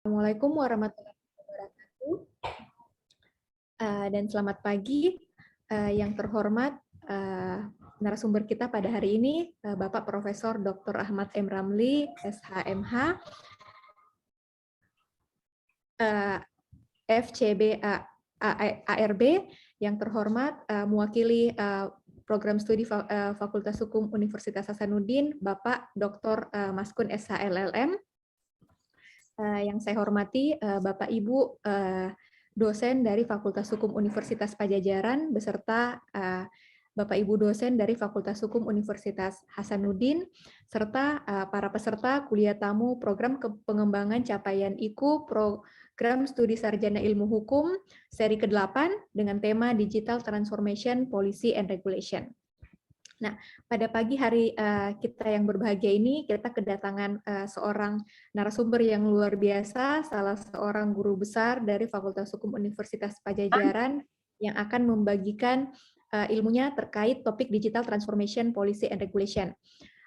Assalamualaikum warahmatullahi wabarakatuh. Dan selamat pagi yang terhormat narasumber kita pada hari ini, Bapak Profesor Dr. Ahmad M. Ramli, SHMH, FCB ARB, yang terhormat mewakili program studi Fakultas Hukum Universitas Hasanuddin, Bapak Dr. Maskun SHLLM. Yang saya hormati Bapak Ibu dosen dari Fakultas Hukum Universitas Padjadjaran beserta Bapak Ibu dosen dari Fakultas Hukum Universitas Hasanuddin serta para peserta kuliah tamu program pengembangan capaian IKU program studi sarjana ilmu hukum seri ke-8 dengan tema Digital Transformation Policy and Regulation. Nah, pada pagi hari kita yang berbahagia ini, kita kedatangan seorang narasumber yang luar biasa, salah seorang guru besar dari Fakultas Hukum Universitas Padjadjaran yang akan membagikan ilmunya terkait topik Digital Transformation Policy and Regulation.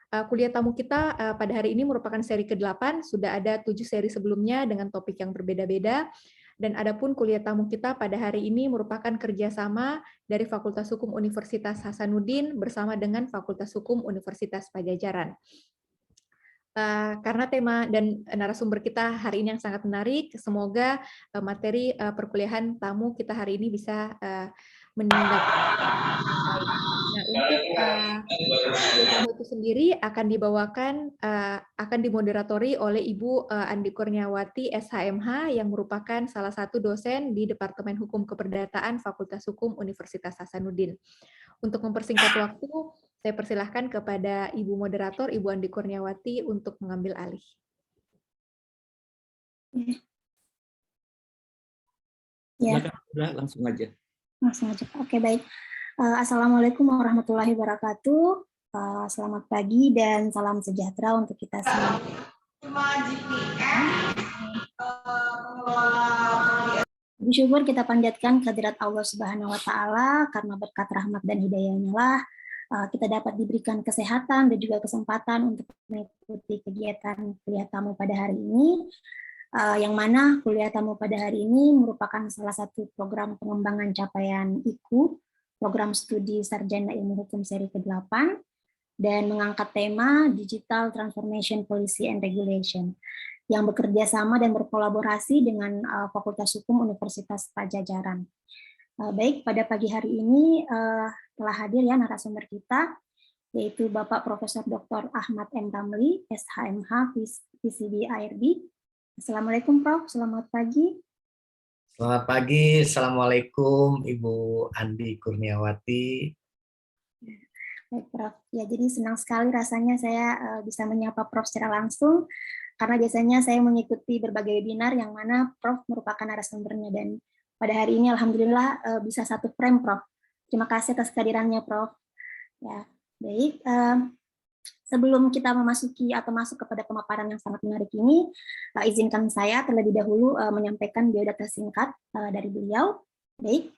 Kuliah tamu kita pada hari ini merupakan seri ke-8, sudah ada 7 seri sebelumnya dengan topik yang berbeda-beda. Dan adapun kuliah tamu kita pada hari ini merupakan kerjasama dari Fakultas Hukum Universitas Hasanuddin bersama dengan Fakultas Hukum Universitas Padjadjaran. Karena tema dan narasumber kita hari ini yang sangat menarik, semoga materi perkuliahan tamu kita hari ini bisa meningkat. Nah, untuk tamu itu sendiri akan dibawakan, akan dimoderatori oleh Ibu Andi Kurniawati SHMH yang merupakan salah satu dosen di Departemen Hukum Keperdataan Fakultas Hukum Universitas Hasanuddin. Untuk mempersingkat waktu, saya persilahkan kepada Ibu Moderator, Ibu Andi Kurniawati untuk mengambil alih. Ya. Langsung aja. Oke, baik. Assalamualaikum warahmatullahi wabarakatuh. Selamat pagi dan salam sejahtera untuk kita semua. Bersyukur kita panjatkan kehadirat Allah Subhanahu wa Ta'ala, karena berkat rahmat dan hidayahnya lah kita dapat diberikan kesehatan dan juga kesempatan untuk mengikuti kegiatan kuliah tamu pada hari ini. Yang mana kuliah tamu pada hari ini merupakan salah satu program pengembangan capaian IKU, program studi sarjana ilmu hukum seri ke-8, dan mengangkat tema Digital Transformation Policy and Regulation, yang bekerja sama dan berkolaborasi dengan Fakultas Hukum Universitas Padjadjaran. Baik, pada pagi hari ini telah hadir ya narasumber kita, yaitu Bapak Profesor Dr. Ahmad M. Ramli, SHMH, PCB ARB. Assalamualaikum Prof, selamat pagi. Selamat pagi, Assalamualaikum Ibu Andi Kurniawati. Baik Prof, ya jadi senang sekali rasanya saya bisa menyapa Prof secara langsung, karena biasanya saya mengikuti berbagai webinar yang mana Prof merupakan narasumbernya, dan pada hari ini Alhamdulillah bisa satu frame Prof. Terima kasih atas kehadirannya Prof. Ya, baik. Sebelum kita memasuki atau masuk kepada pemaparan yang sangat menarik ini, izinkan saya terlebih dahulu menyampaikan biodata singkat dari beliau. Baik,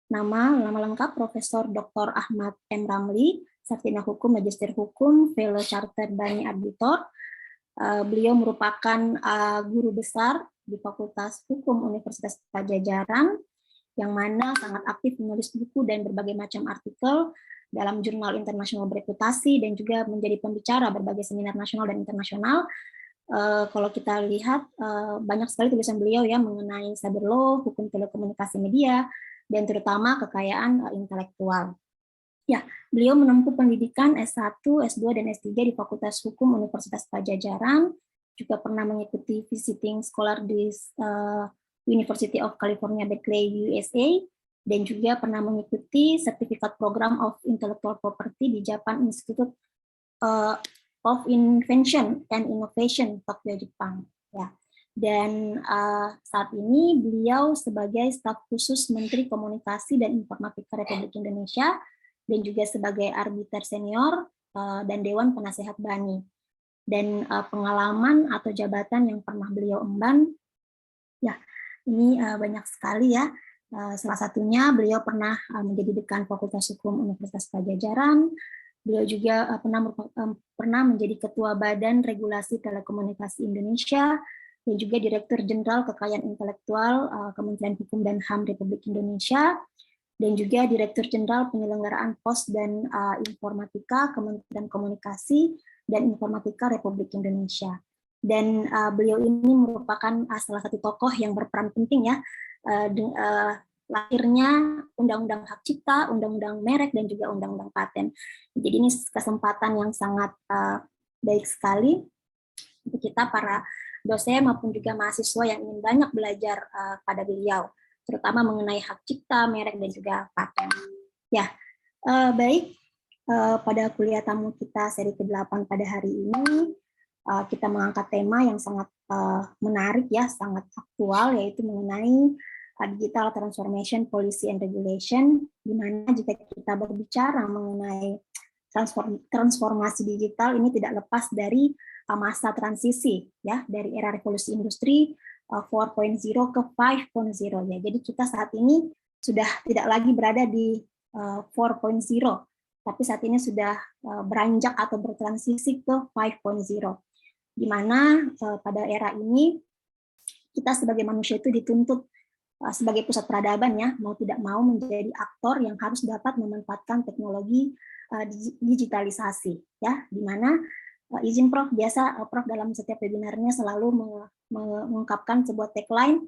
nama lengkap Profesor Dr. Ahmad M. Ramli, Sarjana Hukum, Magister Hukum, Fellow Chartered Bani Arbitor. Beliau merupakan guru besar di Fakultas Hukum Universitas Padjadjaran, yang mana sangat aktif menulis buku dan berbagai macam artikel dalam jurnal internasional bereputasi, dan juga menjadi pembicara berbagai seminar nasional dan internasional. Kalau kita lihat banyak sekali tulisan beliau ya mengenai cyber law, hukum telekomunikasi media, dan terutama kekayaan intelektual. Ya, beliau menempuh pendidikan S1, S2, dan S3 di Fakultas Hukum Universitas Padjadjaran, juga pernah mengikuti visiting scholar di University of California, Berkeley, USA, dan juga pernah mengikuti sertifikat program of intellectual property di Japan Institute of Invention and Innovation, Tokyo, Jepang. Ya. Dan saat ini beliau sebagai staf khusus Menteri Komunikasi dan Informatika Republik Indonesia, dan juga sebagai arbiter senior dan Dewan Penasehat BANI. Dan pengalaman atau jabatan yang pernah beliau emban, ya ini banyak sekali ya. Salah satunya beliau pernah menjadi dekan Fakultas Hukum Universitas Padjadjaran, Beliau juga pernah menjadi Ketua Badan Regulasi Telekomunikasi Indonesia dan juga Direktur Jenderal Kekayaan Intelektual Kementerian Hukum dan HAM Republik Indonesia, dan juga Direktur Jenderal Penyelenggaraan Pos dan Informatika Kementerian Komunikasi dan Informatika Republik Indonesia. Dan beliau ini merupakan salah satu tokoh yang berperan penting ya lahirnya Undang-Undang Hak Cipta, Undang-Undang Merek, dan juga Undang-Undang Paten. Jadi ini kesempatan yang sangat baik sekali untuk kita para dosen maupun juga mahasiswa yang ingin banyak belajar pada beliau, terutama mengenai hak cipta, merek, dan juga paten. Ya, baik, pada kuliah tamu kita seri ke-8 pada hari ini, kita mengangkat tema yang sangat menarik ya, sangat aktual, yaitu mengenai Digital Transformation Policy and Regulation, di mana jika kita berbicara mengenai transformasi digital ini tidak lepas dari masa transisi ya, dari era revolusi industri 4.0 ke 5.0 ya. Jadi kita saat ini sudah tidak lagi berada di 4.0, tapi saat ini sudah beranjak atau bertransisi ke 5.0, di mana pada era ini kita sebagai manusia itu dituntut sebagai pusat peradaban ya, mau tidak mau menjadi aktor yang harus dapat memanfaatkan teknologi digitalisasi ya, di mana izin Prof, biasa Prof dalam setiap webinarnya selalu mengungkapkan sebuah tagline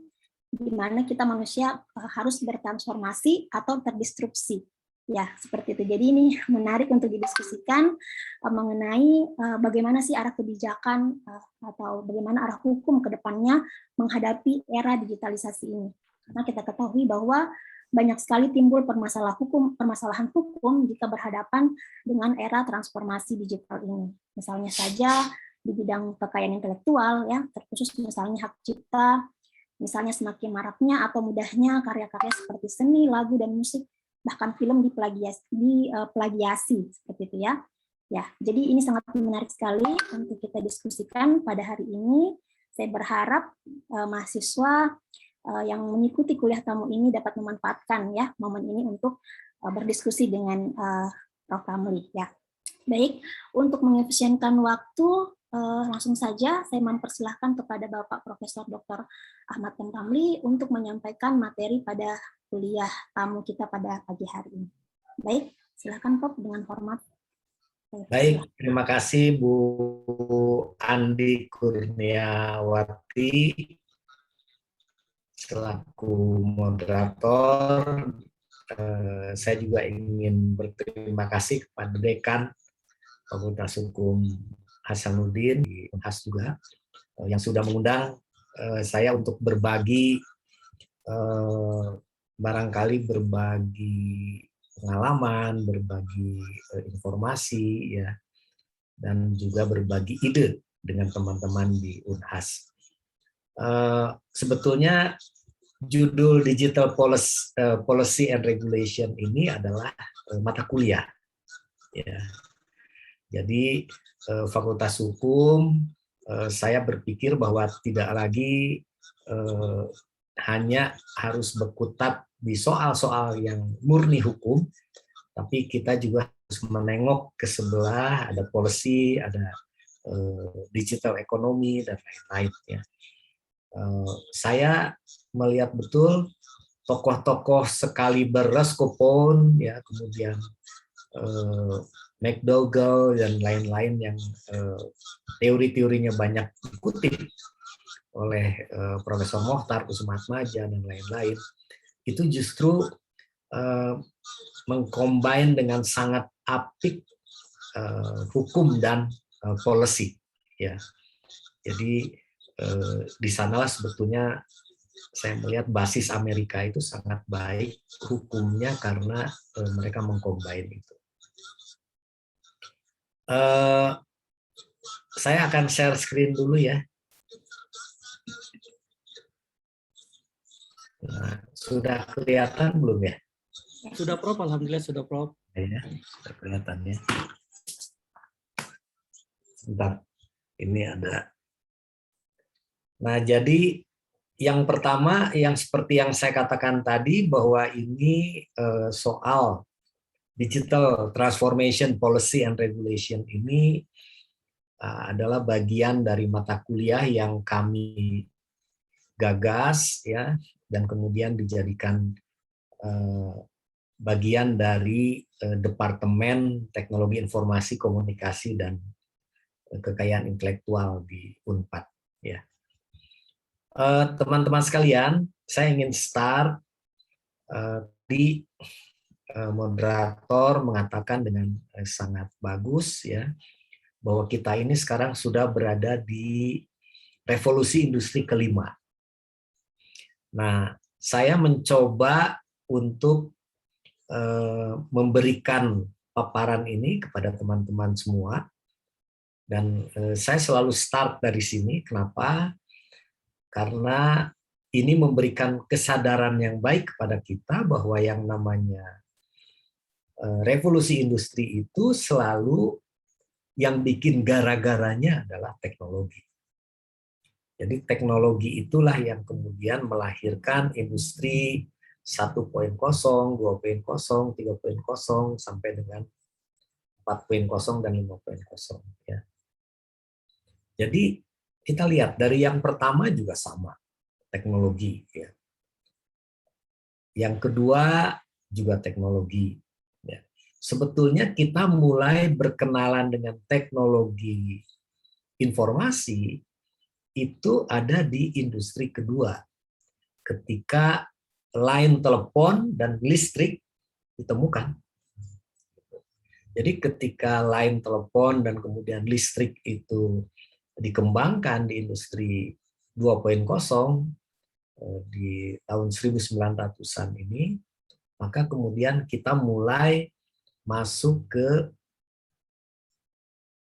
di mana kita manusia harus bertransformasi atau terdisrupsi ya, seperti itu. Jadi ini menarik untuk didiskusikan mengenai bagaimana sih arah kebijakan atau bagaimana arah hukum ke depannya menghadapi era digitalisasi ini. Karena kita ketahui bahwa banyak sekali timbul permasalahan hukum jika berhadapan dengan era transformasi digital ini. Misalnya saja di bidang kekayaan intelektual, ya, terkhusus misalnya hak cipta, misalnya semakin maraknya atau mudahnya karya-karya seperti seni, lagu, dan musik, bahkan film diplagiasi seperti itu ya. Ya, jadi ini sangat menarik sekali untuk kita diskusikan pada hari ini. Saya berharap mahasiswa yang mengikuti kuliah tamu ini dapat memanfaatkan ya momen ini untuk berdiskusi dengan Prof. Ramli ya. Baik, untuk mengefisienkan waktu langsung saja saya mempersilahkan kepada Bapak Profesor Dr. Ahmad M. Ramli untuk menyampaikan materi pada kuliah tamu kita pada pagi hari ini. Baik, silakan Prof dengan hormat. Baik, terima kasih Bu Andi Kurniawati selaku moderator. Saya juga ingin berterima kasih kepada Dekan Fakultas Hukum Hasanuddin di Unhas juga yang sudah mengundang saya untuk berbagi barangkali berbagi pengalaman, berbagi informasi ya, dan juga berbagi ide dengan teman-teman di Unhas. Sebetulnya judul Digital Policy and Regulation ini adalah mata kuliah. Ya. Jadi Fakultas Hukum saya berpikir bahwa tidak lagi hanya harus berkutat di soal-soal yang murni hukum, tapi kita juga harus menengok ke sebelah, ada policy, ada digital ekonomi dan lain-lain. Ya. Saya melihat betul tokoh-tokoh sekaliber Raskopon, ya, kemudian McDougall dan lain-lain yang teori-teorinya banyak dikutip oleh Profesor Mokhtar, Kusumatmaja dan lain-lain, itu justru mengcombine dengan sangat apik hukum dan policy, ya. Jadi di sanalah sebetulnya saya melihat basis Amerika itu sangat baik hukumnya karena mereka mengcombine itu. Saya akan share screen dulu ya. Nah, sudah kelihatan belum ya? Sudah Prof, alhamdulillah sudah Prof. Ya, sudah kelihatan ya. Sebentar, ini ada. Nah, jadi yang pertama yang seperti yang saya katakan tadi bahwa ini soal Digital Transformation Policy and Regulation ini adalah bagian dari mata kuliah yang kami gagas ya, dan kemudian dijadikan bagian dari Departemen Teknologi Informasi Komunikasi dan Kekayaan Intelektual di Unpad ya. Teman-teman sekalian, saya ingin start di moderator mengatakan dengan sangat bagus ya, bahwa kita ini sekarang sudah berada di revolusi industri kelima. Nah, saya mencoba untuk memberikan paparan ini kepada teman-teman semua, dan saya selalu start dari sini. Kenapa? Karena ini memberikan kesadaran yang baik kepada kita bahwa yang namanya revolusi industri itu selalu yang bikin gara-garanya adalah teknologi. Jadi teknologi itulah yang kemudian melahirkan industri 1.0, 2.0, 3.0 sampai dengan 4.0 dan 5.0 ya. Jadi kita lihat dari yang pertama juga sama, teknologi ya. Yang kedua juga teknologi ya. Sebetulnya kita mulai berkenalan dengan teknologi informasi itu ada di industri kedua, ketika line telepon dan listrik ditemukan. Jadi ketika line telepon dan kemudian listrik itu dikembangkan di industri 2.0 di tahun 1900-an ini, maka kemudian kita mulai masuk ke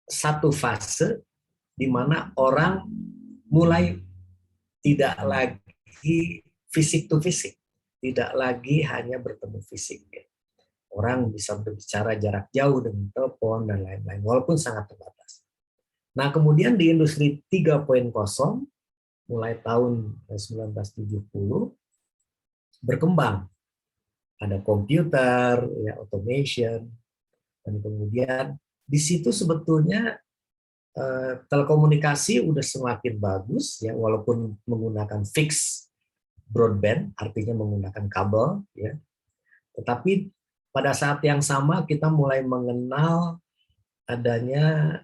satu fase di mana orang mulai tidak lagi fisik to fisik, tidak lagi hanya bertemu fisik. Orang bisa berbicara jarak jauh dengan telepon dan lain-lain, walaupun sangat terbatas. Nah, kemudian di industri 3.0, mulai tahun 1970, berkembang. Ada komputer, ya, automation, dan kemudian di situ sebetulnya telekomunikasi udah semakin bagus ya, walaupun menggunakan fixed broadband, artinya menggunakan kabel ya. Tetapi pada saat yang sama kita mulai mengenal adanya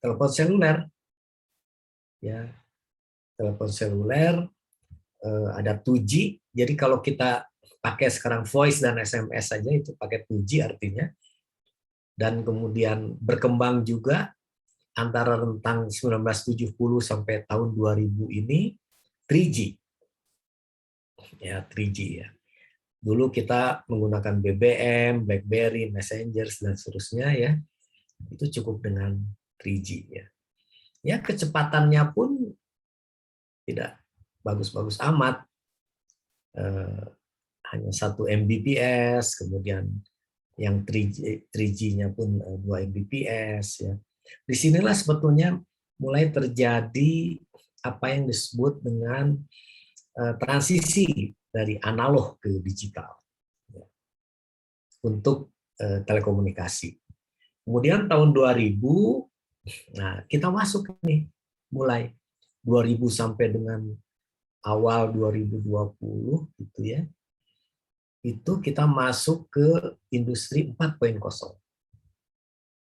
telepon seluler ya. Telepon seluler ada 2G. Jadi kalau kita pakai sekarang voice dan SMS saja itu pakai 2G artinya. Dan kemudian berkembang juga antara rentang 1970 sampai tahun 2000 ini 3G. Ya, 3G ya. Dulu kita menggunakan BBM, BlackBerry, Messenger dan seterusnya ya. Itu cukup dengan 3G ya. Ya, kecepatannya pun tidak bagus-bagus amat. Hanya 1 Mbps, kemudian yang 3G-nya pun 2 Mbps ya. Disinilah sebetulnya mulai terjadi apa yang disebut dengan transisi dari analog ke digital ya, untuk telekomunikasi. Kemudian tahun 2000, nah kita masuk nih, mulai 2000 sampai dengan awal 2020 gitu ya. Itu kita masuk ke industri 4.0.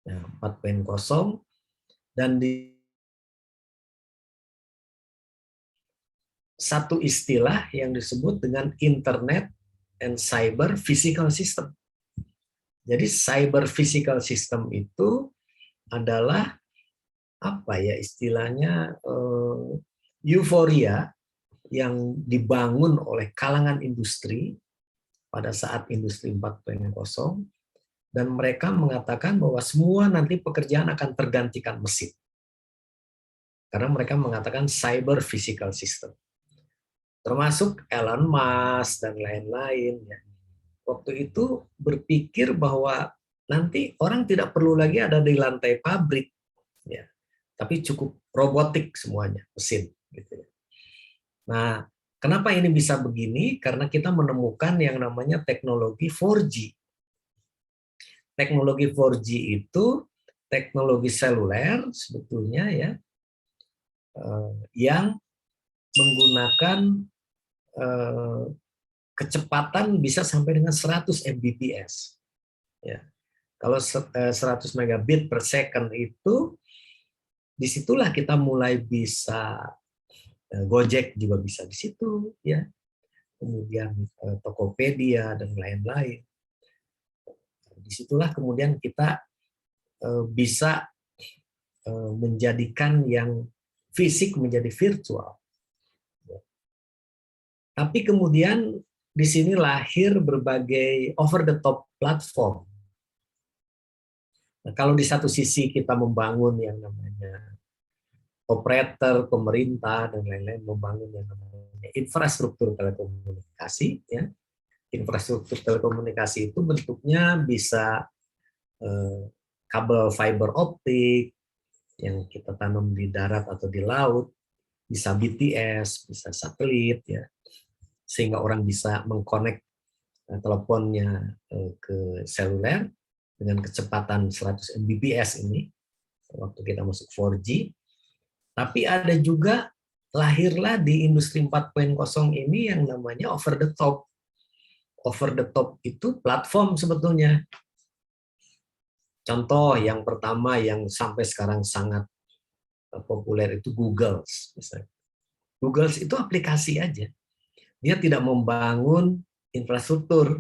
Nah, 4.0 dan di satu istilah yang disebut dengan Internet and Cyber Physical System. Jadi Cyber Physical System itu adalah apa ya istilahnya, euforia yang dibangun oleh kalangan industri pada saat industri 4.0, dan mereka mengatakan bahwa semua nanti pekerjaan akan tergantikan mesin. Karena mereka mengatakan cyber physical system. Termasuk Elon Musk dan lain-lain. Ya. Waktu itu berpikir bahwa nanti orang tidak perlu lagi ada di lantai pabrik. Ya. Tapi cukup robotik semuanya, mesin. Gitu ya. Nah, kenapa ini bisa begini? Karena kita menemukan yang namanya teknologi 4G. teknologi 4G itu teknologi seluler sebetulnya ya, yang menggunakan kecepatan bisa sampai dengan 100 Mbps. Ya. Kalau 100 megabit per second itu, disitulah kita mulai bisa Gojek juga bisa di situ, ya. Kemudian Tokopedia dan lain-lain. Disitulah kemudian kita bisa menjadikan yang fisik menjadi virtual. Tapi kemudian di sini lahir berbagai over the top platform. Nah, kalau di satu sisi kita membangun yang namanya operator, pemerintah dan lain-lain membangun yang namanya infrastruktur telekomunikasi, ya. Infrastruktur telekomunikasi itu bentuknya bisa kabel fiber optik yang kita tanam di darat atau di laut, bisa BTS, bisa satelit, ya, sehingga orang bisa mengkonek teleponnya ke seluler dengan kecepatan 100 Mbps ini waktu kita masuk 4G. Tapi ada juga lahirlah di industri 4.0 ini yang namanya over the top. Over the top itu platform sebetulnya. Contoh yang pertama yang sampai sekarang sangat populer itu Google. Google itu aplikasi aja. Dia tidak membangun infrastruktur.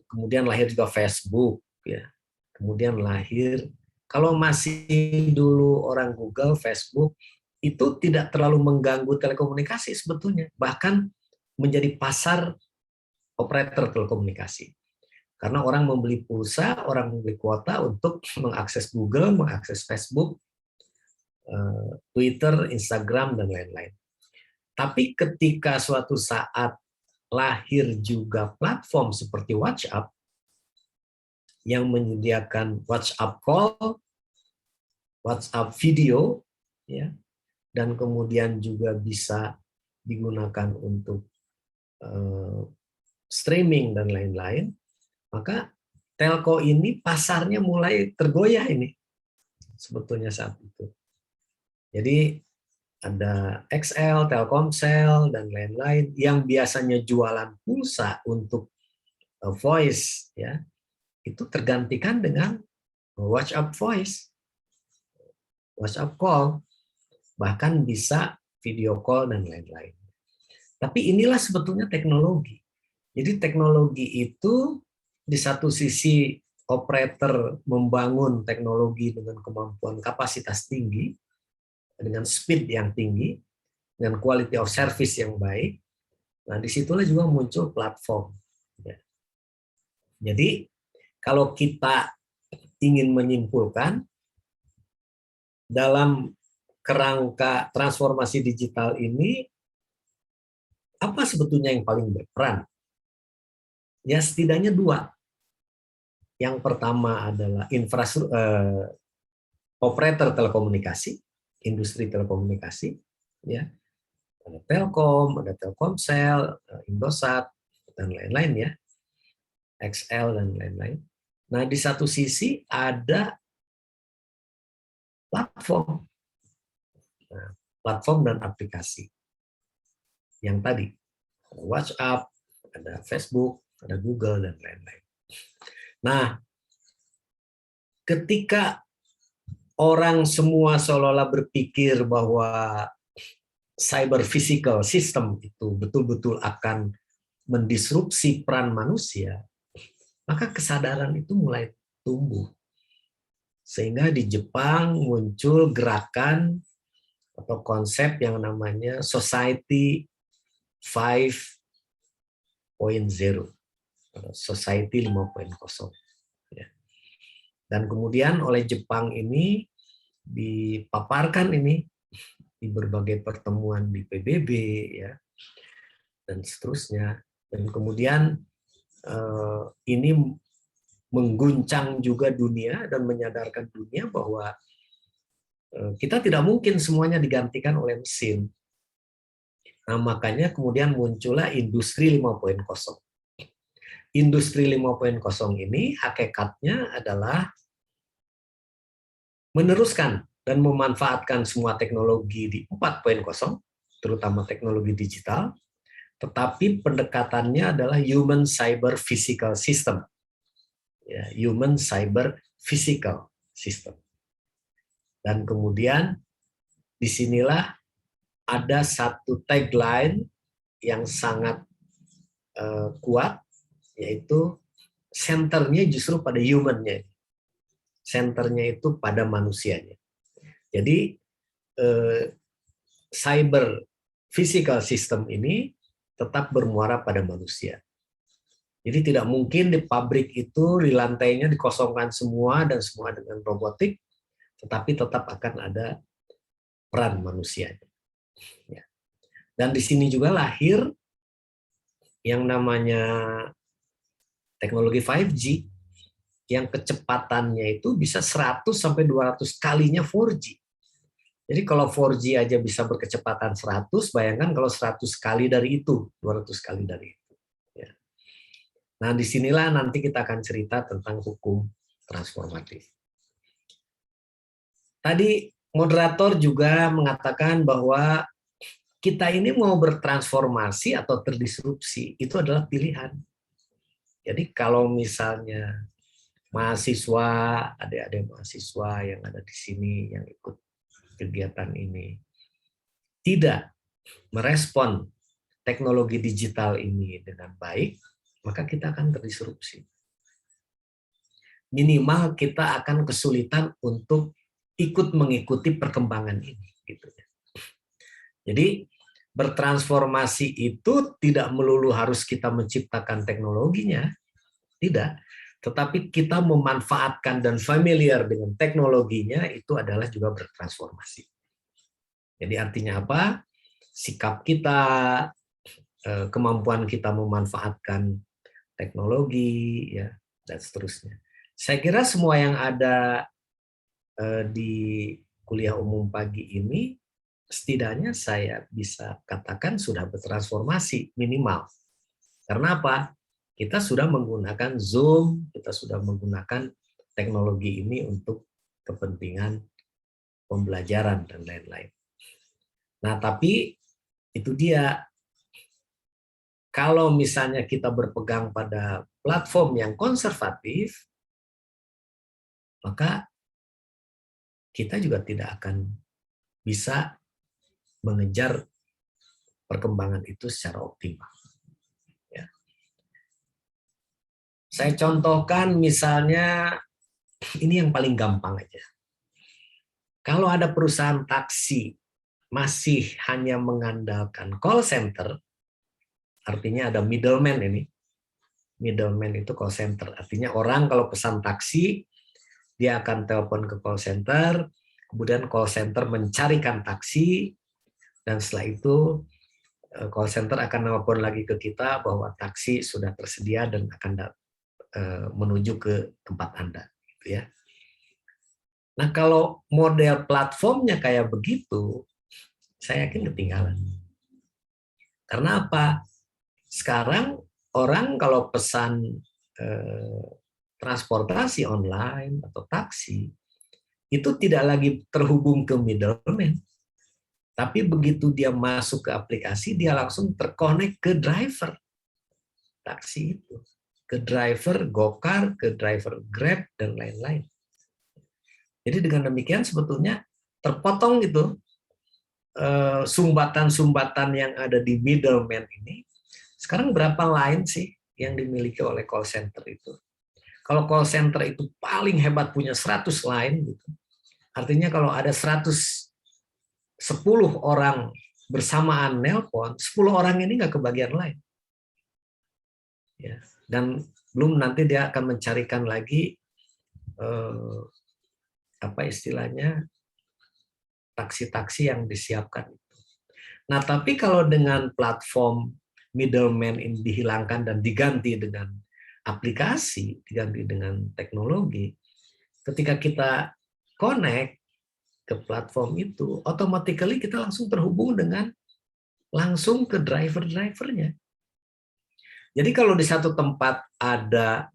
Kemudian lahir juga Facebook, ya. Kemudian lahir, kalau masih dulu orang Google, Facebook itu tidak terlalu mengganggu telekomunikasi sebetulnya, bahkan menjadi pasar operator telekomunikasi. Karena orang membeli pulsa, orang membeli kuota untuk mengakses Google, mengakses Facebook, Twitter, Instagram, dan lain-lain. Tapi ketika suatu saat lahir juga platform seperti WhatsApp yang menyediakan WhatsApp call, WhatsApp video, ya, dan kemudian juga bisa digunakan untuk streaming dan lain-lain, maka telco ini pasarnya mulai tergoyah ini sebetulnya saat itu. Jadi ada XL, Telkomsel, dan lain-lain yang biasanya jualan pulsa untuk voice, ya, itu tergantikan dengan WhatsApp voice, WhatsApp call, bahkan bisa video call dan lain-lain. Tapi inilah sebetulnya teknologi. Jadi teknologi itu di satu sisi operator membangun teknologi dengan kemampuan kapasitas tinggi, dengan speed yang tinggi, dengan quality of service yang baik. Nah, disitulah juga muncul platform. Jadi, kalau kita ingin menyimpulkan, dalam kerangka transformasi digital ini, apa sebetulnya yang paling berperan? Ya, setidaknya dua. Yang pertama adalah infrastruktur, operator telekomunikasi, industri telekomunikasi, ya, ada Telkom, ada Telkomsel, Indosat, dan lain-lain, ya, XL dan lain-lain. Nah, di satu sisi ada platform, nah, platform dan aplikasi yang tadi ada WhatsApp, ada Facebook, ada Google dan lain-lain. Nah, ketika orang semua seolah-olah berpikir bahwa cyber physical system itu betul-betul akan mendisrupsi peran manusia, maka kesadaran itu mulai tumbuh. Sehingga di Jepang muncul gerakan atau konsep yang namanya Society 5.0, Society 5.0. Dan kemudian oleh Jepang ini dipaparkan ini di berbagai pertemuan di PBB, ya, dan seterusnya. Dan kemudian ini mengguncang juga dunia dan menyadarkan dunia bahwa kita tidak mungkin semuanya digantikan oleh mesin. Nah, makanya kemudian muncullah industri 5.0. Industri 5.0 ini hakikatnya adalah meneruskan dan memanfaatkan semua teknologi di 4.0, terutama teknologi digital, tetapi pendekatannya adalah human cyber physical system. Ya, human cyber physical system. Dan kemudian disinilah ada satu tagline yang sangat kuat, yaitu senternya justru pada human-nya. Senternya itu pada manusianya. Jadi cyber physical system ini tetap bermuara pada manusia. Jadi tidak mungkin di pabrik itu di lantainya dikosongkan semua dan semua dengan robotik, tetapi tetap akan ada peran manusia. Ya. Dan di sini juga lahir yang namanya teknologi 5G yang kecepatannya itu bisa 100 sampai 200 kalinya 4G. Jadi kalau 4G aja bisa berkecepatan 100, bayangkan kalau 100 kali dari itu, 200 kali dari itu. Ya. Nah, disinilah nanti kita akan cerita tentang hukum transformatif. Tadi moderator juga mengatakan bahwa kita ini mau bertransformasi atau terdisrupsi, itu adalah pilihan. Jadi kalau misalnya mahasiswa, adik-adik mahasiswa yang ada di sini, yang ikut kegiatan ini, tidak merespon teknologi digital ini dengan baik, maka kita akan terdisrupsi. Minimal kita akan kesulitan untuk ikut mengikuti perkembangan ini. Gitu. Jadi bertransformasi itu tidak melulu harus kita menciptakan teknologinya, tidak. Tetapi kita memanfaatkan dan familiar dengan teknologinya itu adalah juga bertransformasi. Jadi artinya apa? Sikap kita, kemampuan kita memanfaatkan teknologi, ya, dan seterusnya. Saya kira semua yang ada di kuliah umum pagi ini setidaknya saya bisa katakan sudah bertransformasi minimal. Karena apa? Kita sudah menggunakan Zoom, kita sudah menggunakan teknologi ini untuk kepentingan pembelajaran dan lain-lain. Nah, tapi itu dia. Kalau misalnya kita berpegang pada platform yang konservatif, maka kita juga tidak akan bisa mengejar perkembangan itu secara optimal. Ya. Saya contohkan misalnya, ini yang paling gampang aja. Kalau ada perusahaan taksi masih hanya mengandalkan call center, artinya ada middleman ini. Middleman itu call center. Artinya orang kalau pesan taksi, dia akan telepon ke call center, kemudian call center mencarikan taksi, dan setelah itu call center akan telepon lagi ke kita bahwa taksi sudah tersedia dan akan menuju ke tempat Anda. Gitu ya. Nah, kalau model platformnya kayak begitu, saya yakin ketinggalan. Karena apa? Sekarang orang kalau pesan transportasi online atau taksi, itu tidak lagi terhubung ke middleman. Tapi begitu dia masuk ke aplikasi, dia langsung terkonek ke driver taksi itu. Ke driver Gokar, ke driver Grab, dan lain-lain. Jadi dengan demikian sebetulnya terpotong itu sumbatan-sumbatan yang ada di middleman ini. Sekarang berapa line sih yang dimiliki oleh call center itu? Kalau call center itu paling hebat punya 100 line, gitu. Artinya kalau ada 10 orang bersamaan nelpon, 10 orang ini nggak kebagian line. Ya. Dan belum nanti dia akan mencarikan lagi apa istilahnya taksi-taksi yang disiapkan. Nah, tapi kalau dengan platform middleman ini dihilangkan dan diganti dengan aplikasi, diganti dengan teknologi, ketika kita connect ke platform itu, automatically kita langsung terhubung dengan langsung ke driver-drivernya. Jadi kalau di satu tempat ada,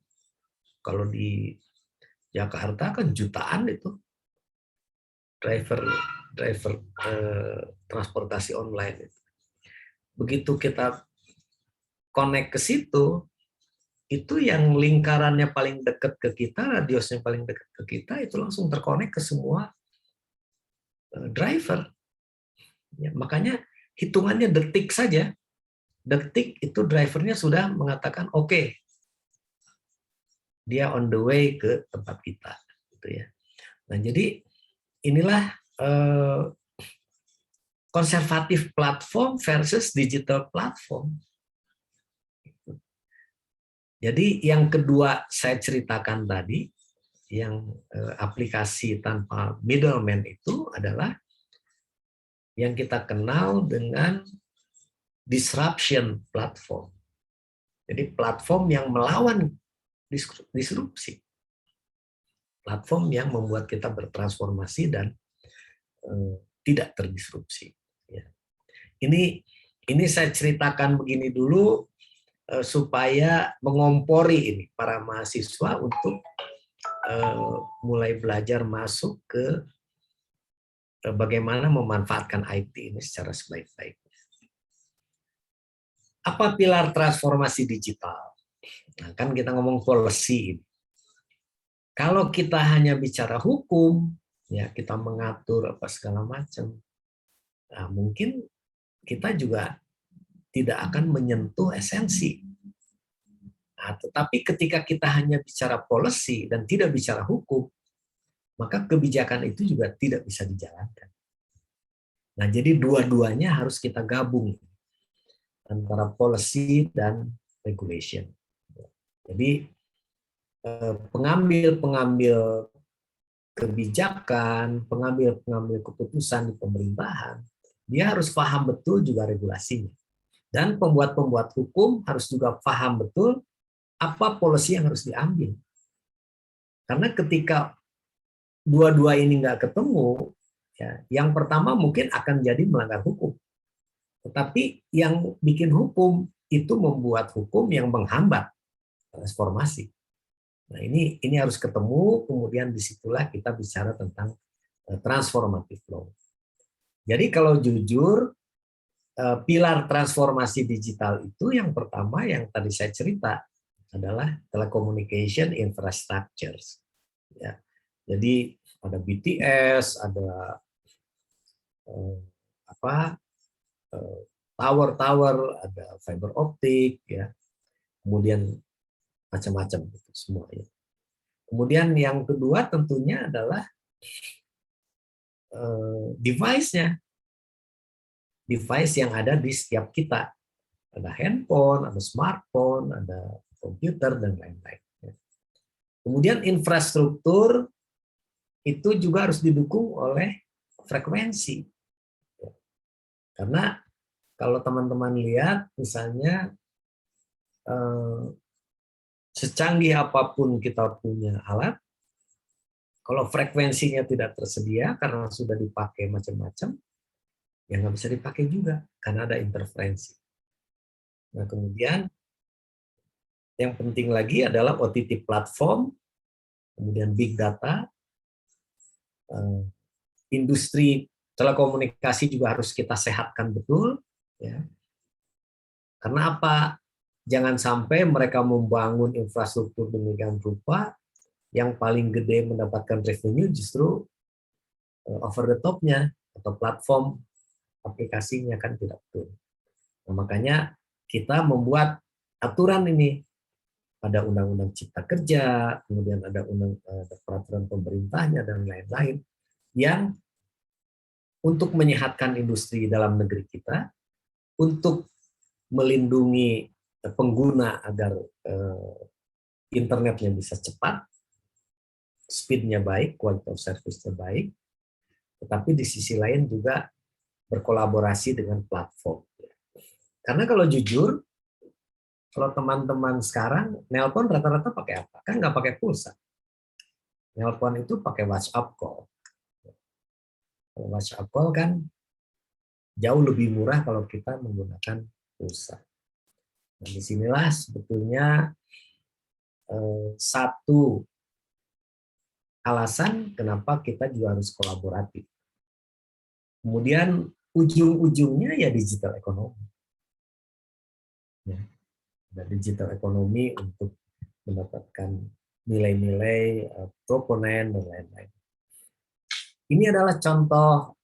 kalau di Jakarta kan jutaan itu driver transportasi online. Begitu kita connect ke situ, itu yang lingkarannya paling dekat ke kita, radiusnya paling dekat ke kita, itu langsung terkonek ke semua driver. Ya, makanya hitungannya detik saja. Detik itu drivernya sudah mengatakan oke, dia on the way ke tempat kita, gitu ya. Nah, jadi inilah konservatif platform versus digital platform. Jadi yang kedua saya ceritakan tadi, yang aplikasi tanpa middleman itu adalah yang kita kenal dengan disruption platform. Jadi platform yang melawan disrupsi. Platform yang membuat kita bertransformasi dan tidak terdisrupsi. Ya. Ini saya ceritakan begini dulu supaya mengompori ini para mahasiswa untuk mulai belajar masuk ke bagaimana memanfaatkan IT ini secara sebaik-baiknya. Apa pilar transformasi digital? Nah, kan kita ngomong policy ini. Kalau kita hanya bicara hukum, ya kita mengatur apa segala macam, nah, mungkin kita juga tidak akan menyentuh esensi. Nah, tetapi ketika kita hanya bicara policy dan tidak bicara hukum, maka kebijakan itu juga tidak bisa dijalankan. Nah, jadi dua-duanya harus kita gabung antara policy dan regulation. Jadi pengambil-pengambil kebijakan, pengambil-pengambil keputusan di pemerintahan, dia harus paham betul juga regulasinya. Dan pembuat-pembuat hukum harus juga paham betul apa policy yang harus diambil. Karena ketika dua-dua ini nggak ketemu, ya, yang pertama mungkin akan jadi melanggar hukum. Tetapi yang bikin hukum itu membuat hukum yang menghambat transformasi. Nah, ini harus ketemu, kemudian disitulah kita bicara tentang transformative law. Jadi kalau jujur, pilar transformasi digital itu yang pertama yang tadi saya cerita adalah telecommunication infrastructures. Ya. Jadi ada BTS, ada tower-tower, ada fiber optik, ya, kemudian macam-macam itu semuanya. Kemudian yang kedua tentunya adalah device-nya, device yang ada di setiap kita. Ada handphone, ada smartphone, ada komputer dan lain-lain. Kemudian infrastruktur itu juga harus didukung oleh frekuensi. Karena kalau teman-teman lihat, misalnya secanggih apapun kita punya alat, kalau frekuensinya tidak tersedia karena sudah dipakai macam-macam, ya nggak bisa dipakai juga karena ada interferensi. Nah, kemudian yang penting lagi adalah OTT platform, kemudian big data, industri telekomunikasi juga harus kita sehatkan betul, ya. Karena apa? Jangan sampai mereka membangun infrastruktur demikian rupa, yang paling gede mendapatkan revenue justru over the top-nya atau platform aplikasinya kan tidak betul. Nah, makanya kita membuat aturan ini. Ada Undang-Undang Cipta Kerja, kemudian ada peraturan pemerintahnya dan lain-lain yang untuk menyehatkan industri dalam negeri kita, untuk melindungi pengguna agar internetnya bisa cepat, speed-nya baik, quality of service-nya baik, tetapi di sisi lain juga berkolaborasi dengan platform. Karena kalau jujur, kalau teman-teman sekarang nelpon rata-rata pakai apa? Kan nggak pakai pulsa. Nelpon itu pakai WhatsApp call. WhatsApp call kan jauh lebih murah kalau kita menggunakan pulsa. Nah, disinilah sebetulnya satu alasan kenapa kita juga harus kolaboratif. Kemudian ujung-ujungnya ya digital ekonomi. Ya, digital ekonomi untuk mendapatkan nilai-nilai proponen dan lain-lain. Ini adalah contoh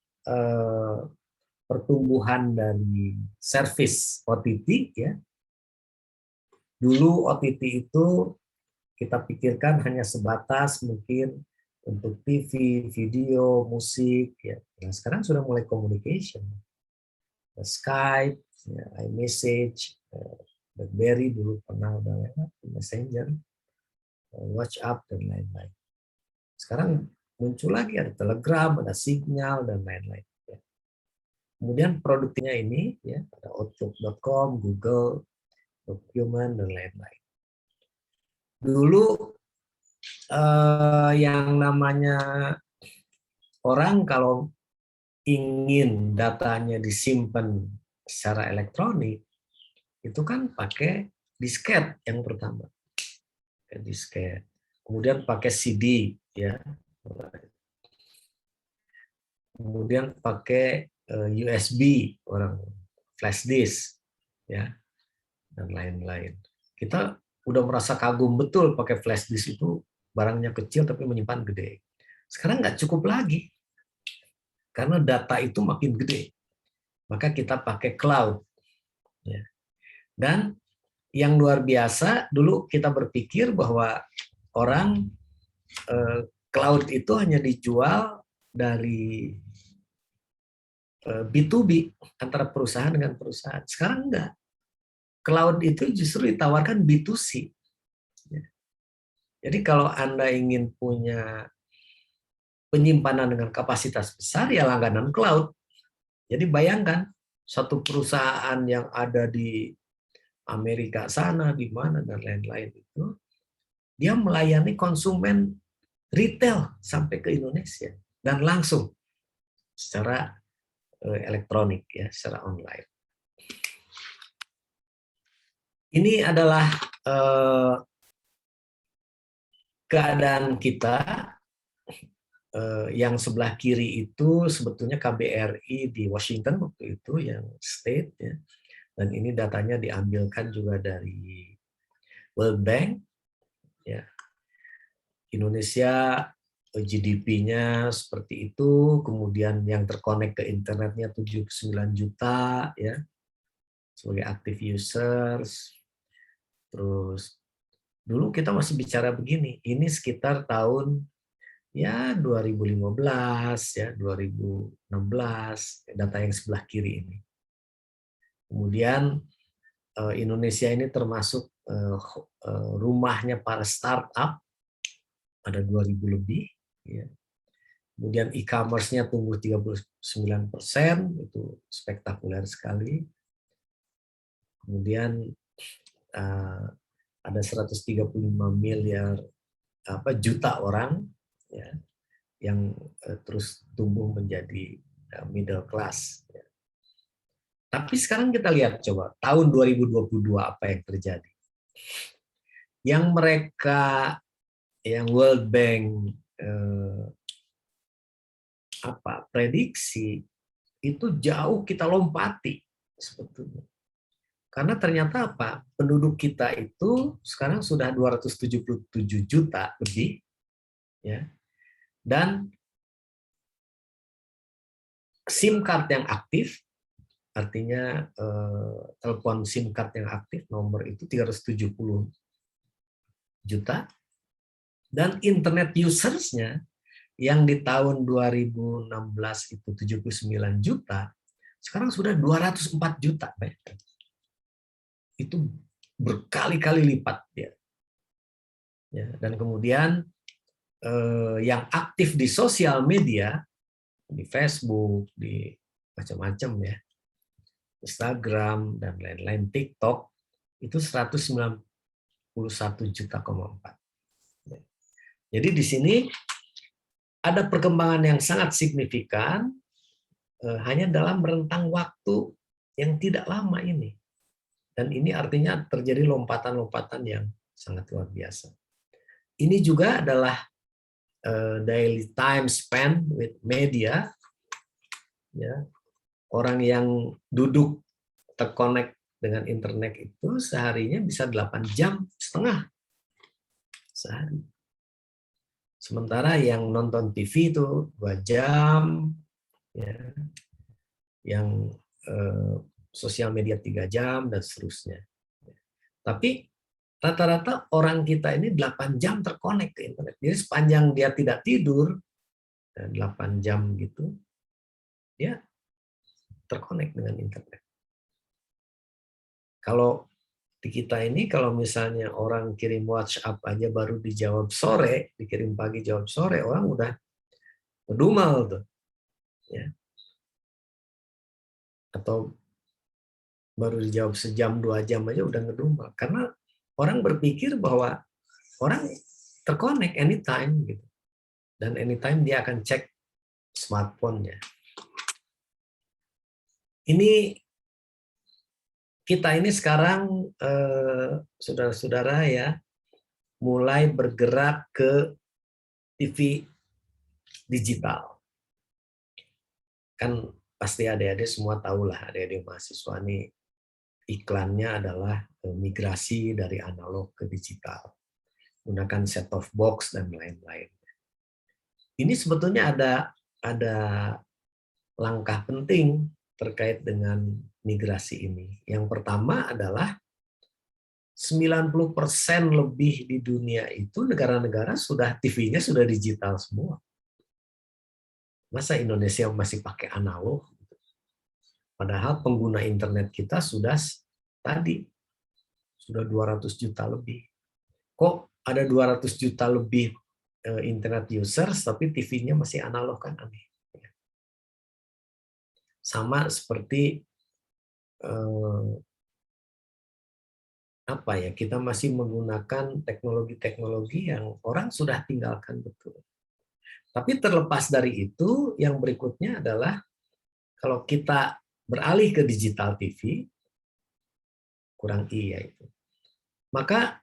pertumbuhan dari service OTT. Ya. Dulu OTT itu kita pikirkan hanya sebatas mungkin untuk TV, video, musik. Ya. Nah, sekarang sudah mulai communication. Skype, ya, iMessage, BlackBerry dulu pernah udah lewat, Messenger, WhatsApp, dan lain-lain. Sekarang muncul lagi ada Telegram, ada Signal, dan lain-lain. Ya. Kemudian produknya ini, ya, ada Outlook.com, Google, Document, dan lain-lain. Dulu yang namanya orang kalau ingin datanya disimpan secara elektronik, itu kan pakai disket yang pertama. Disket. Kemudian pakai CD, ya. Kemudian pakai USB, orang flash disk, ya, dan lain-lain. Kita udah merasa kagum betul pakai flash disk itu, barangnya kecil tapi menyimpan gede. Sekarang nggak cukup lagi, karena data itu makin gede. Maka kita pakai cloud. Ya. Dan yang luar biasa, dulu kita berpikir bahwa orang cloud itu hanya dijual dari B2B, antara perusahaan dengan perusahaan. Sekarang enggak. Cloud itu justru ditawarkan B2C. Jadi kalau Anda ingin punya penyimpanan dengan kapasitas besar, ya langganan cloud. Jadi bayangkan, satu perusahaan yang ada di Amerika sana, di mana, dan lain-lain itu, dia melayani konsumen retail sampai ke Indonesia dan langsung secara elektronik, ya, secara online. Ini adalah keadaan kita. Yang sebelah kiri itu sebetulnya KBRI di Washington waktu itu, yang state, ya. Dan ini datanya diambilkan juga dari World Bank, ya. Indonesia GDP-nya seperti itu, kemudian yang terkonek ke internetnya 79 juta, ya, sebagai active users. Terus dulu kita masih bicara begini, ini sekitar tahun ya 2015, ya 2016, data yang sebelah kiri ini. Kemudian Indonesia ini termasuk rumahnya para startup, ada 2000 lebih. Ya. Kemudian e-commerce-nya tumbuh 39%, itu spektakuler sekali. Kemudian ada 135 miliar juta orang, ya, yang terus tumbuh menjadi middle class. Ya. Tapi sekarang kita lihat coba tahun 2022 apa yang terjadi. Yang mereka, yang World Bank prediksi itu jauh kita lompati sebetulnya. Karena ternyata apa? Penduduk kita itu sekarang sudah 277 juta lebih, ya. Dan SIM card yang aktif, artinya telepon SIM card yang aktif, nomor itu 370 juta. Dan internet usersnya yang di tahun 2016 itu 79 juta, sekarang sudah 204 juta. Itu berkali-kali lipat. Ya. Dan kemudian yang aktif di sosial media, di Facebook, di macam-macam, ya, Instagram dan lain-lain, TikTok, itu 191,4 juta. Jadi di sini ada perkembangan yang sangat signifikan hanya dalam rentang waktu yang tidak lama ini. Dan ini artinya terjadi lompatan-lompatan yang sangat luar biasa. Ini juga adalah daily time spent with media. Ya, orang yang duduk terkonek dengan internet itu seharinya bisa 8,5 jam sehari. Sementara yang nonton TV itu 2 jam, ya, yang sosial media 3 jam dan seterusnya. Tapi rata-rata orang kita ini 8 jam terkonek ke internet. Jadi sepanjang dia tidak tidur 8 jam gitu, dia terkonek dengan internet. Kalau di kita ini, kalau misalnya orang kirim WhatsApp aja baru dijawab sore, dikirim pagi jawab sore, orang udah ngedumel tuh. Ya. Atau baru dijawab sejam 2 jam aja udah ngedumel. Karena orang berpikir bahwa orang terkonek anytime gitu. Dan anytime dia akan cek smartphone-nya. Ini kita ini sekarang saudara-saudara ya mulai bergerak ke TV digital. Kan pasti adik-adik semua tahulah, adik-adik mahasiswa ini iklannya adalah migrasi dari analog ke digital, menggunakan set-top box dan lain-lain. Ini sebetulnya ada langkah penting terkait dengan migrasi ini. Yang pertama adalah 90% lebih di dunia itu negara-negara sudah TV-nya sudah digital semua. Masa Indonesia masih pakai analog? Padahal pengguna internet kita sudah 200 juta lebih. Kok ada 200 juta lebih internet users tapi TV-nya masih analog, kan aneh. Sama seperti kita masih menggunakan teknologi-teknologi yang orang sudah tinggalkan betul. Tapi terlepas dari itu, yang berikutnya adalah kalau kita beralih ke digital TV, kurang I ya itu, maka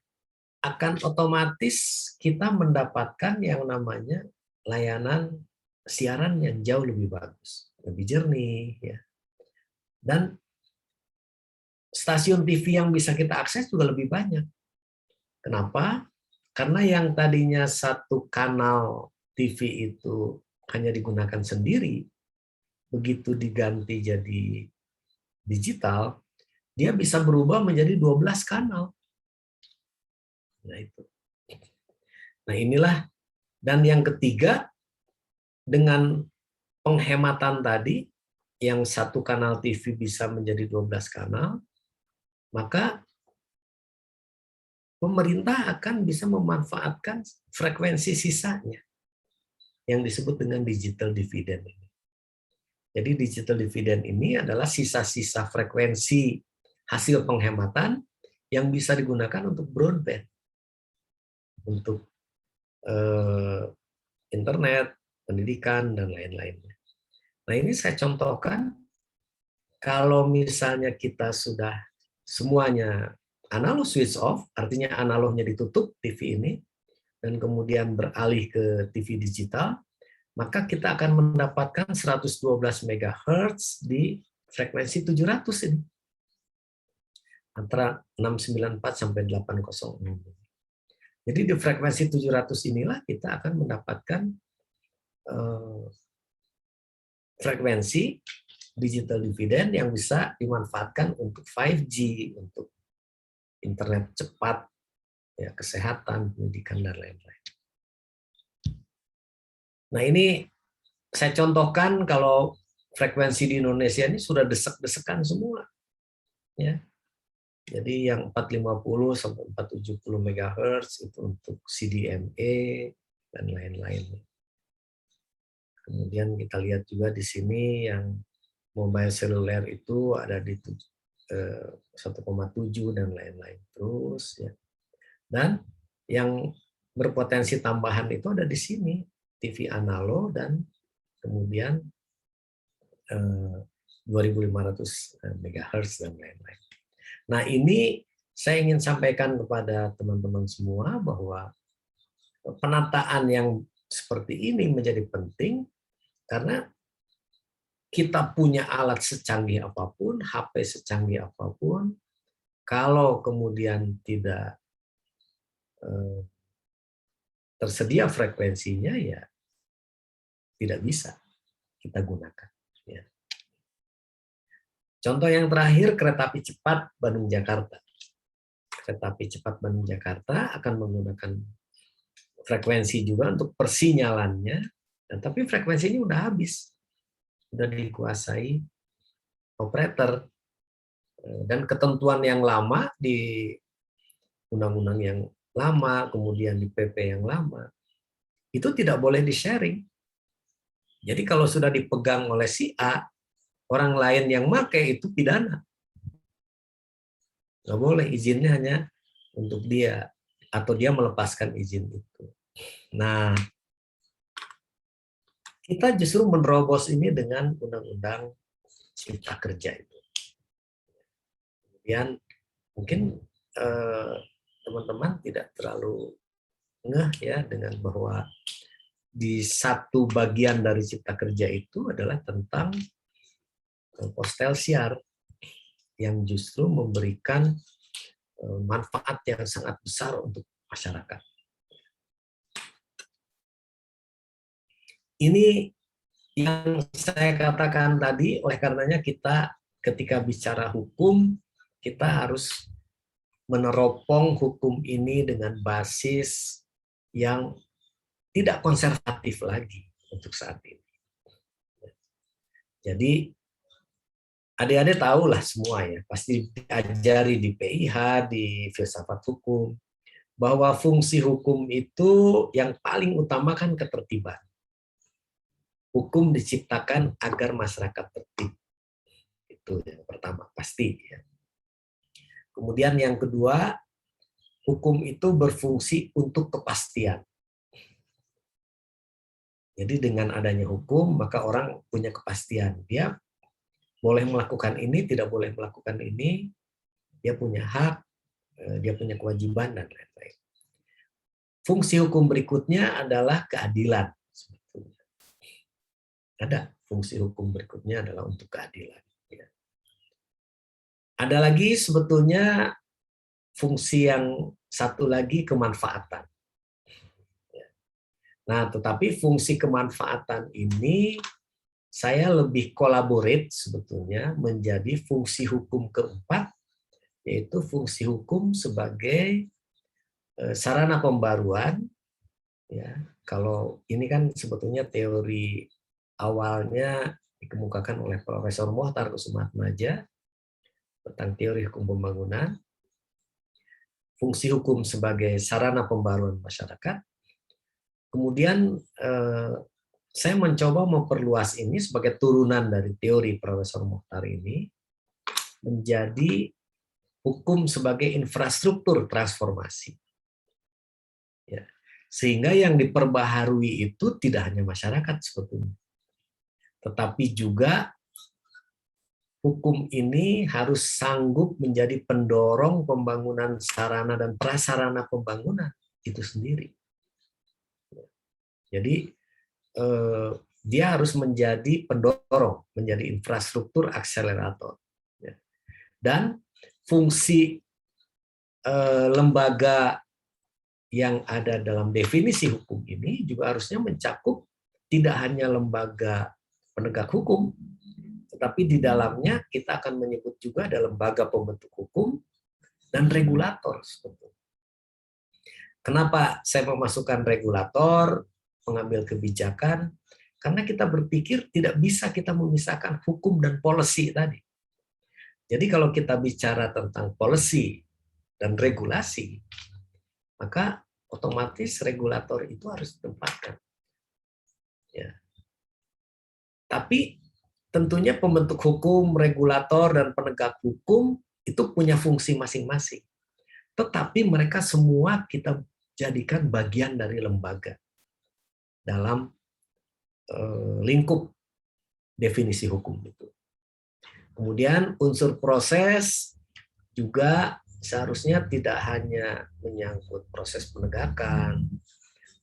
akan otomatis kita mendapatkan yang namanya layanan siaran yang jauh lebih bagus, lebih jernih, ya. Dan stasiun TV yang bisa kita akses juga lebih banyak. Kenapa? Karena yang tadinya satu kanal TV itu hanya digunakan sendiri, begitu diganti jadi digital, dia bisa berubah menjadi 12 kanal. Nah itu. Nah inilah. Dan yang ketiga, dengan penghematan tadi, yang satu kanal TV bisa menjadi 12 kanal, maka pemerintah akan bisa memanfaatkan frekuensi sisanya yang disebut dengan digital dividend. Jadi digital dividend ini adalah sisa-sisa frekuensi hasil penghematan yang bisa digunakan untuk broadband, untuk internet, pendidikan, dan lain-lainnya. Nah ini saya contohkan, kalau misalnya kita sudah semuanya analog switch off, artinya analognya ditutup TV ini, dan kemudian beralih ke TV digital, maka kita akan mendapatkan 112 MHz di frekuensi 700 ini. Antara 694 sampai 806. Jadi di frekuensi 700 inilah kita akan mendapatkan frekuensi digital dividend yang bisa dimanfaatkan untuk 5G, untuk internet cepat, ya, kesehatan, pendidikan, dan lain-lain. Nah ini saya contohkan kalau frekuensi di Indonesia ini sudah desek-desekan semua. Ya. Jadi yang 450 sampai 470 MHz itu untuk CDMA dan lain-lain. Kemudian kita lihat juga di sini yang mobile seluler itu ada di 1,7 dan lain-lain terus, ya. Dan yang berpotensi tambahan itu ada di sini, TV analog dan kemudian 2500 MHz dan lain-lain. Nah, ini saya ingin sampaikan kepada teman-teman semua bahwa penataan yang seperti ini menjadi penting karena kita punya alat secanggih apapun, HP secanggih apapun, kalau kemudian tidak tersedia frekuensinya, ya tidak bisa kita gunakan. Ya. Contoh yang terakhir, kereta api cepat Bandung-Jakarta. Kereta api cepat Bandung-Jakarta akan menggunakan frekuensi juga untuk persinyalannya, tapi frekuensinya udah habis, udah dikuasai operator, dan ketentuan yang lama di undang-undang yang lama, kemudian di PP yang lama, itu tidak boleh di-sharing. Jadi kalau sudah dipegang oleh si A, orang lain yang pakai itu pidana. Nggak boleh, izinnya hanya untuk dia, atau dia melepaskan izin itu. Nah, kita justru menerobos ini dengan Undang-Undang Cipta Kerja itu. Kemudian mungkin teman-teman tidak terlalu ngeh ya dengan bahwa di satu bagian dari Cipta Kerja itu adalah tentang postelsiar yang justru memberikan manfaat yang sangat besar untuk masyarakat. Ini yang saya katakan tadi, oleh karenanya kita ketika bicara hukum, kita harus meneropong hukum ini dengan basis yang tidak konservatif lagi untuk saat ini. Jadi adik-adik tahulah semua ya, pasti diajari di PIH, di filsafat hukum, bahwa fungsi hukum itu yang paling utama kan ketertiban. Hukum diciptakan agar masyarakat tertib. Itu yang pertama, pasti. Ya. Kemudian yang kedua, hukum itu berfungsi untuk kepastian. Jadi dengan adanya hukum, maka orang punya kepastian. Dia boleh melakukan ini, tidak boleh melakukan ini, dia punya hak, dia punya kewajiban, dan lain-lain. Fungsi hukum berikutnya adalah keadilan. Ada fungsi hukum berikutnya adalah untuk keadilan. Ada lagi sebetulnya fungsi yang satu lagi, kemanfaatan. Nah, tetapi fungsi kemanfaatan ini saya lebih collaborate sebetulnya menjadi fungsi hukum keempat, yaitu fungsi hukum sebagai sarana pembaruan. Ya, kalau ini kan sebetulnya teori awalnya dikemukakan oleh Profesor Mohtar Kusumaatmadja tentang teori hukum pembangunan. Fungsi hukum sebagai sarana pembaruan masyarakat. Kemudian saya mencoba memperluas ini sebagai turunan dari teori Profesor Mohtar ini menjadi hukum sebagai infrastruktur transformasi. Ya. Sehingga yang diperbaharui itu tidak hanya masyarakat sebetulnya, tetapi juga hukum ini harus sanggup menjadi pendorong pembangunan sarana dan prasarana pembangunan itu sendiri. Jadi dia harus menjadi pendorong, menjadi infrastruktur akselerator. Dan fungsi lembaga yang ada dalam definisi hukum ini juga harusnya mencakup tidak hanya lembaga penegak hukum, tetapi di dalamnya kita akan menyebut juga ada lembaga pembentuk hukum dan regulator. Kenapa saya memasukkan regulator, mengambil kebijakan? Karena kita berpikir tidak bisa kita memisahkan hukum dan policy tadi. Jadi kalau kita bicara tentang policy dan regulasi, maka otomatis regulator itu harus ditempatkan. Ya. Tapi tentunya pembentuk hukum, regulator, dan penegak hukum itu punya fungsi masing-masing. Tetapi mereka semua kita jadikan bagian dari lembaga dalam lingkup definisi hukum itu. Kemudian unsur proses juga seharusnya tidak hanya menyangkut proses penegakan,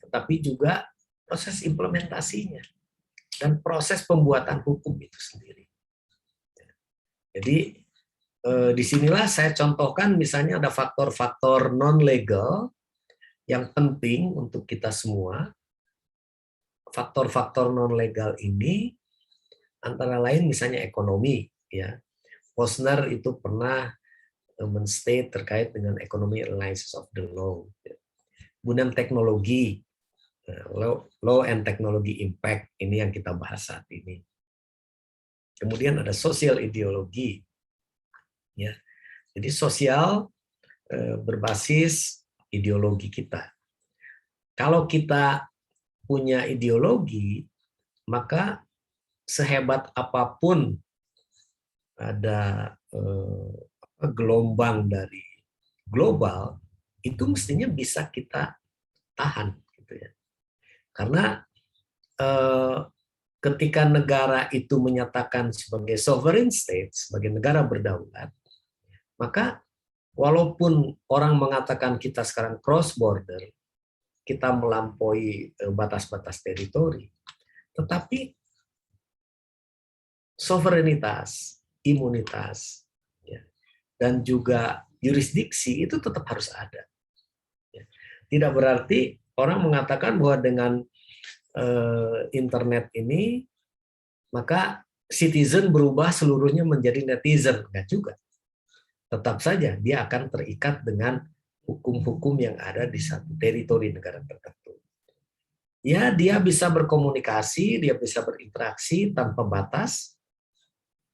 tetapi juga proses implementasinya dan proses pembuatan hukum itu sendiri. Jadi disinilah saya contohkan misalnya ada faktor-faktor non-legal yang penting untuk kita semua. Faktor-faktor non-legal ini antara lain misalnya ekonomi. Ya, Posner itu pernah men-state terkait dengan economic analysis of the law. Kemudian teknologi, law and technology impact, ini yang kita bahas saat ini. Kemudian ada social ideologi. Ya, jadi sosial berbasis ideologi kita. Kalau kita punya ideologi, maka sehebat apapun ada gelombang dari global, itu mestinya bisa kita tahan, gitu ya. Karena ketika negara itu menyatakan sebagai sovereign state, sebagai negara berdaulat, maka walaupun orang mengatakan kita sekarang cross border, kita melampaui batas-batas teritori, tetapi sovereinitas, imunitas, ya, dan juga jurisdiksi itu tetap harus ada. Ya. Tidak berarti orang mengatakan bahwa dengan internet ini maka citizen berubah seluruhnya menjadi netizen, enggak juga. Tetap saja dia akan terikat dengan hukum-hukum yang ada di satu teritori negara tertentu. Ya, dia bisa berkomunikasi, dia bisa berinteraksi tanpa batas,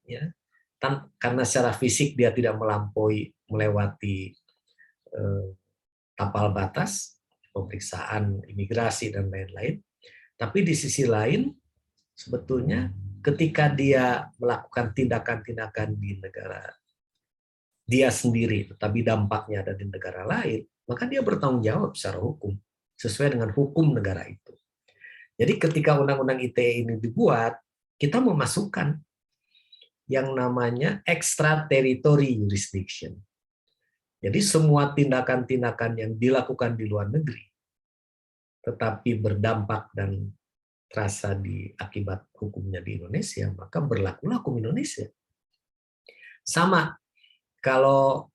ya, karena secara fisik dia tidak melewati tapal batas, pemeriksaan imigrasi dan lain-lain. Tapi di sisi lain, sebetulnya ketika dia melakukan tindakan-tindakan di negara dia sendiri, tetapi dampaknya ada di negara lain, maka dia bertanggung jawab secara hukum, sesuai dengan hukum negara itu. Jadi ketika Undang-Undang ITE ini dibuat, kita memasukkan yang namanya extraterritorial jurisdiction. Jadi semua tindakan-tindakan yang dilakukan di luar negeri, tetapi berdampak dan terasa di akibat hukumnya di Indonesia, maka berlakulah hukum Indonesia. Sama kalau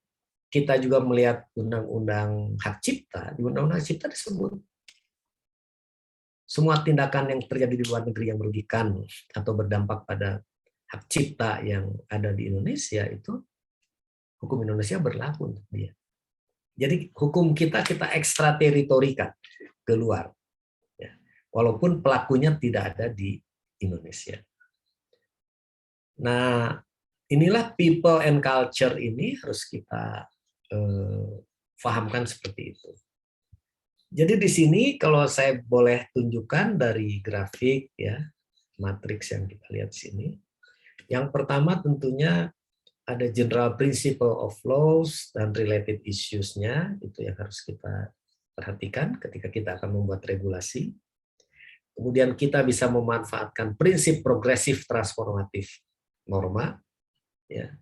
kita juga melihat Undang-Undang Hak Cipta, di Undang-Undang Hak Cipta disebut semua tindakan yang terjadi di luar negeri yang merugikan atau berdampak pada hak cipta yang ada di Indonesia, itu hukum Indonesia berlaku untuk dia. Jadi hukum kita ekstrateritorikan keluar, ya, walaupun pelakunya tidak ada di Indonesia. Nah, inilah people and culture ini harus kita fahamkan seperti itu. Jadi di sini kalau saya boleh tunjukkan dari grafik, ya, matriks yang kita lihat di sini. Yang pertama tentunya ada general principle of laws dan related issues-nya, itu yang harus kita perhatikan ketika kita akan membuat regulasi. Kemudian kita bisa memanfaatkan prinsip progresif transformatif norma, ya.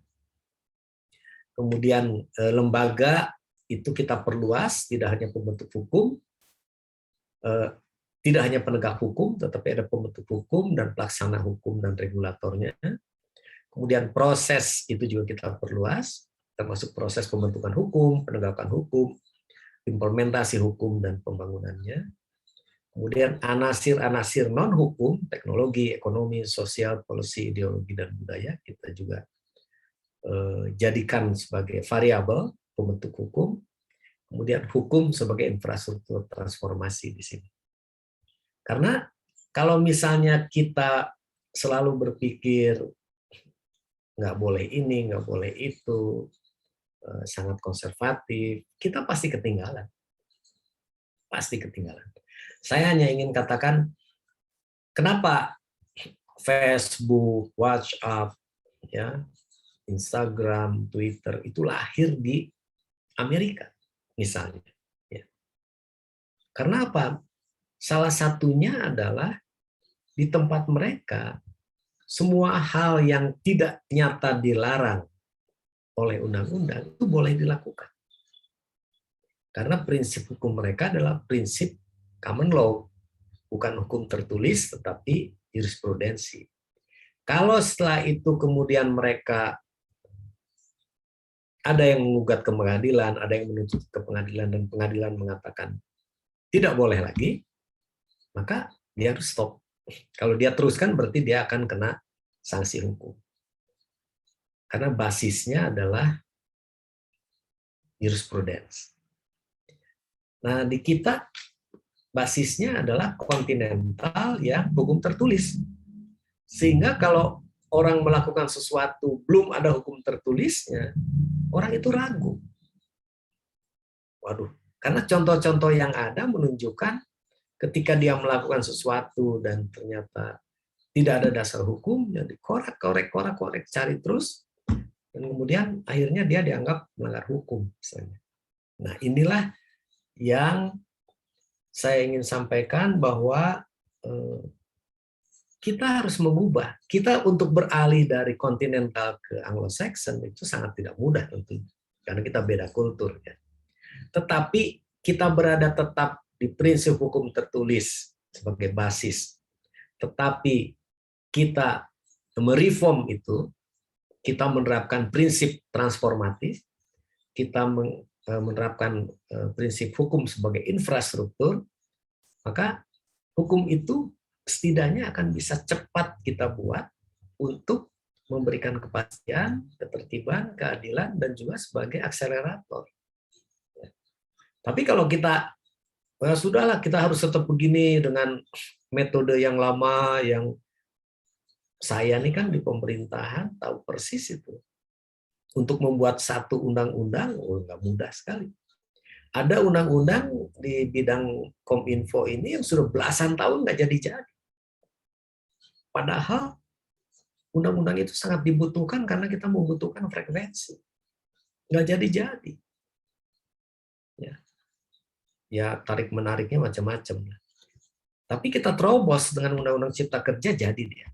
Kemudian lembaga itu kita perluas, tidak hanya pembentuk hukum, tidak hanya penegak hukum, tetapi ada pembentuk hukum dan pelaksana hukum dan regulatornya. Kemudian proses itu juga kita perluas, termasuk proses pembentukan hukum, penegakan hukum, implementasi hukum dan pembangunannya. Kemudian anasir-anasir non-hukum, teknologi, ekonomi, sosial, policy, ideologi, dan budaya, kita juga jadikan sebagai variabel pembentuk hukum. Kemudian hukum sebagai infrastruktur transformasi di sini. Karena kalau misalnya kita selalu berpikir nggak boleh ini, nggak boleh itu, sangat konservatif, kita pasti ketinggalan. Pasti ketinggalan. Saya hanya ingin katakan, kenapa Facebook, WhatsApp, ya, Instagram, Twitter itu lahir di Amerika, misalnya. Ya. Karena apa? Salah satunya adalah di tempat mereka, semua hal yang tidak nyata dilarang oleh undang-undang itu boleh dilakukan. Karena prinsip hukum mereka adalah prinsip common law, bukan hukum tertulis tetapi jurisprudensi. Kalau setelah itu kemudian mereka ada yang mengugat ke pengadilan, ada yang menuntut ke pengadilan dan pengadilan mengatakan tidak boleh lagi, maka dia harus stop. Kalau dia teruskan berarti dia akan kena sanksi hukum. Karena basisnya adalah jurisprudence. Nah, di kita basisnya adalah kontinental yang hukum tertulis. Sehingga kalau orang melakukan sesuatu belum ada hukum tertulisnya, orang itu ragu. Waduh, karena contoh-contoh yang ada menunjukkan ketika dia melakukan sesuatu dan ternyata tidak ada dasar hukum, ya dikorek, cari terus, dan kemudian akhirnya dia dianggap melanggar hukum. Misalnya. Nah, inilah yang saya ingin sampaikan bahwa kita harus mengubah. Kita untuk beralih dari kontinental ke Anglo-Saxon itu sangat tidak mudah tentu, karena kita beda kultur. Ya. Tetapi kita berada tetap di prinsip hukum tertulis sebagai basis. Tetapi kita mereform itu, kita menerapkan prinsip transformatif, kita menerapkan prinsip hukum sebagai infrastruktur, maka hukum itu setidaknya akan bisa cepat kita buat untuk memberikan kepastian, ketertiban, keadilan, dan juga sebagai akselerator. Tapi kalau kita, ya sudahlah kita harus tetap begini dengan metode yang lama, yang saya nih kan di pemerintahan tahu persis itu. Untuk membuat satu undang-undang, nggak mudah sekali. Ada undang-undang di bidang Kominfo ini yang sudah belasan tahun nggak jadi-jadi. Padahal undang-undang itu sangat dibutuhkan karena kita membutuhkan frekuensi. Nggak jadi-jadi. Ya tarik-menariknya macam-macam. Tapi kita terobos dengan Undang-Undang Cipta Kerja, jadi dia.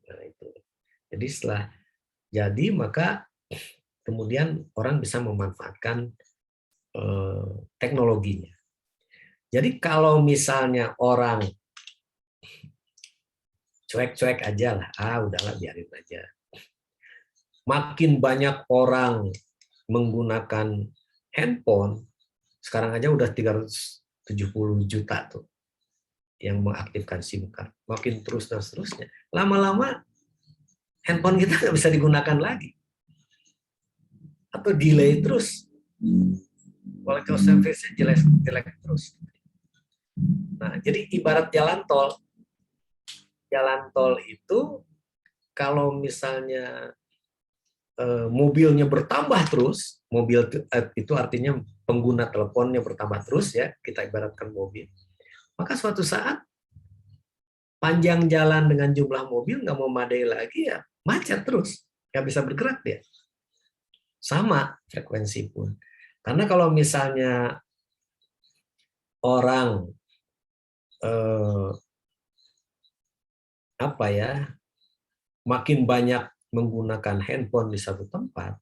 Nah, itu. Jadi setelah jadi, maka kemudian orang bisa memanfaatkan teknologinya. Jadi kalau misalnya orang cuek-cuek aja lah, udahlah biarin aja. Makin banyak orang menggunakan handphone, sekarang aja udah 370 juta tuh yang mengaktifkan SIM card. Makin terus dan seterusnya. Lama-lama handphone kita nggak bisa digunakan lagi. Atau delay terus. Quality of service-nya jelek terus. Nah, jadi ibarat jalan tol. Jalan tol itu kalau misalnya mobilnya bertambah terus, mobil itu artinya pengguna teleponnya bertambah terus ya, kita ibaratkan mobil. Maka suatu saat panjang jalan dengan jumlah mobil nggak memadai lagi ya, macet terus, nggak bisa bergerak dia. Sama frekuensi pun. Karena kalau misalnya orang makin banyak menggunakan handphone di satu tempat,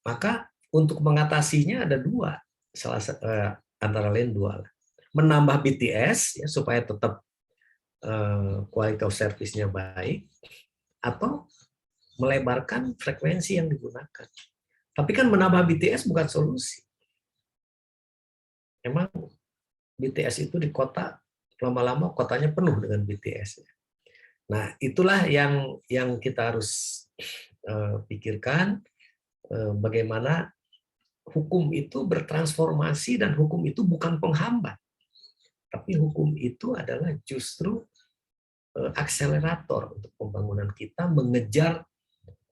maka untuk mengatasinya ada dua, antara lain dua. Menambah BTS ya, supaya tetap kualitas service-nya baik, atau melebarkan frekuensi yang digunakan. Tapi kan menambah BTS bukan solusi. Emang BTS itu di kota, lama-lama kotanya penuh dengan BTS. Nah, itulah yang kita harus pikirkan, bagaimana hukum itu bertransformasi, dan hukum itu bukan penghambat. Tapi hukum itu adalah justru akselerator untuk pembangunan kita mengejar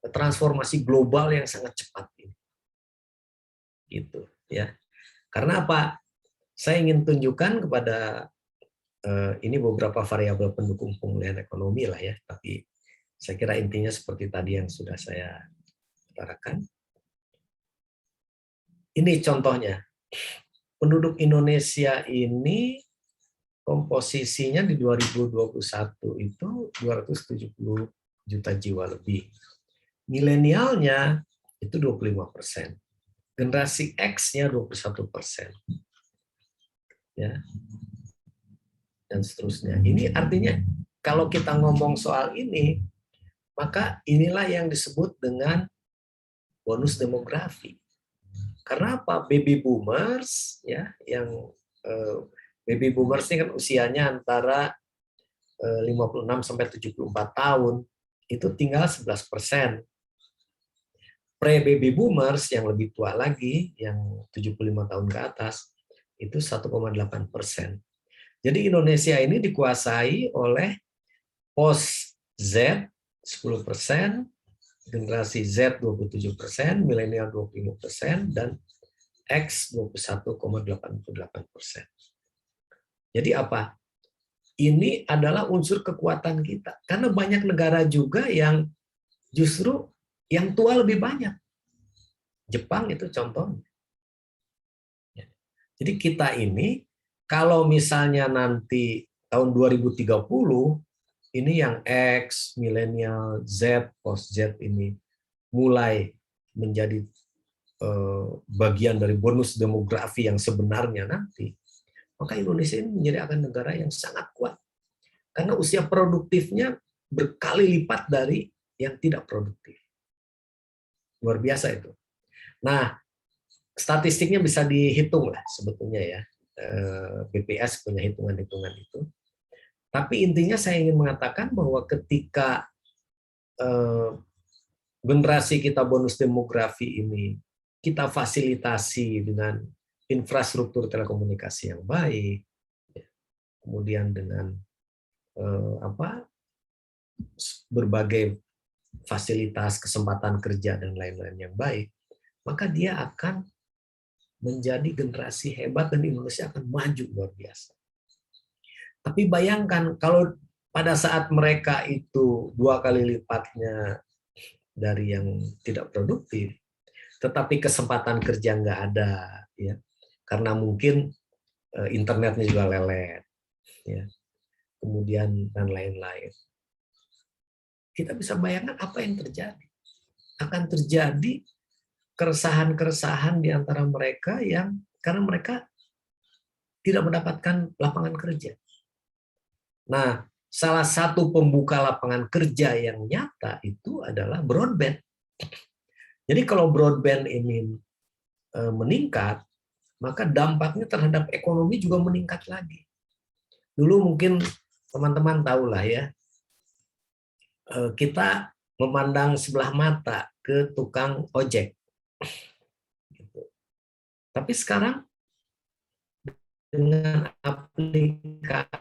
transformasi global yang sangat cepat ini. Gitu ya. Karena apa? Saya ingin tunjukkan kepada ini beberapa variabel pendukung pemulihan ekonomi lah ya, tapi saya kira intinya seperti tadi yang sudah saya utarakan. Ini contohnya. Penduduk Indonesia ini komposisinya di 2021 itu 270 juta jiwa lebih. milenialnya itu 25%, generasi X-nya 21%, ya, dan seterusnya. Ini artinya kalau kita ngomong soal ini, maka inilah yang disebut dengan bonus demografi. Karena apa? Baby boomers, ya, yang baby boomers ini kan usianya antara 56 sampai 74 tahun, itu tinggal 11%. Pre-baby boomers yang lebih tua lagi, yang 75 tahun ke atas, itu 1,8%. Jadi Indonesia ini dikuasai oleh post Z 10%, generasi Z 27%, milenial 25%, dan X 21,88%. Jadi apa? Ini adalah unsur kekuatan kita. Karena banyak negara juga yang justru yang tua lebih banyak. Jepang itu contohnya. Jadi kita ini, kalau misalnya nanti tahun 2030, ini yang X, milenial, Z, post Z ini mulai menjadi bagian dari bonus demografi yang sebenarnya nanti, maka Indonesia ini menjadi akan negara yang sangat kuat. Karena usia produktifnya berkali lipat dari yang tidak produktif. Luar biasa itu. Nah, statistiknya bisa dihitung lah sebetulnya ya. BPS punya hitungan-hitungan itu. Tapi intinya saya ingin mengatakan bahwa ketika generasi kita bonus demografi ini kita fasilitasi dengan infrastruktur telekomunikasi yang baik, kemudian dengan berbagai fasilitas, kesempatan kerja dan lain-lain yang baik, maka dia akan menjadi generasi hebat dan Indonesia akan maju luar biasa. Tapi bayangkan kalau pada saat mereka itu 2 kali lipatnya dari yang tidak produktif, tetapi kesempatan kerja nggak ada, ya, karena mungkin internetnya juga lelet, ya, kemudian dan lain-lain. Kita bisa bayangkan apa yang terjadi. Akan terjadi keresahan-keresahan di antara mereka yang karena mereka tidak mendapatkan lapangan kerja. Nah, salah satu pembuka lapangan kerja yang nyata itu adalah broadband. Jadi kalau broadband ini meningkat, maka dampaknya terhadap ekonomi juga meningkat lagi. Dulu mungkin teman-teman tahulah ya, kita memandang sebelah mata ke tukang ojek. Tapi sekarang dengan aplikasi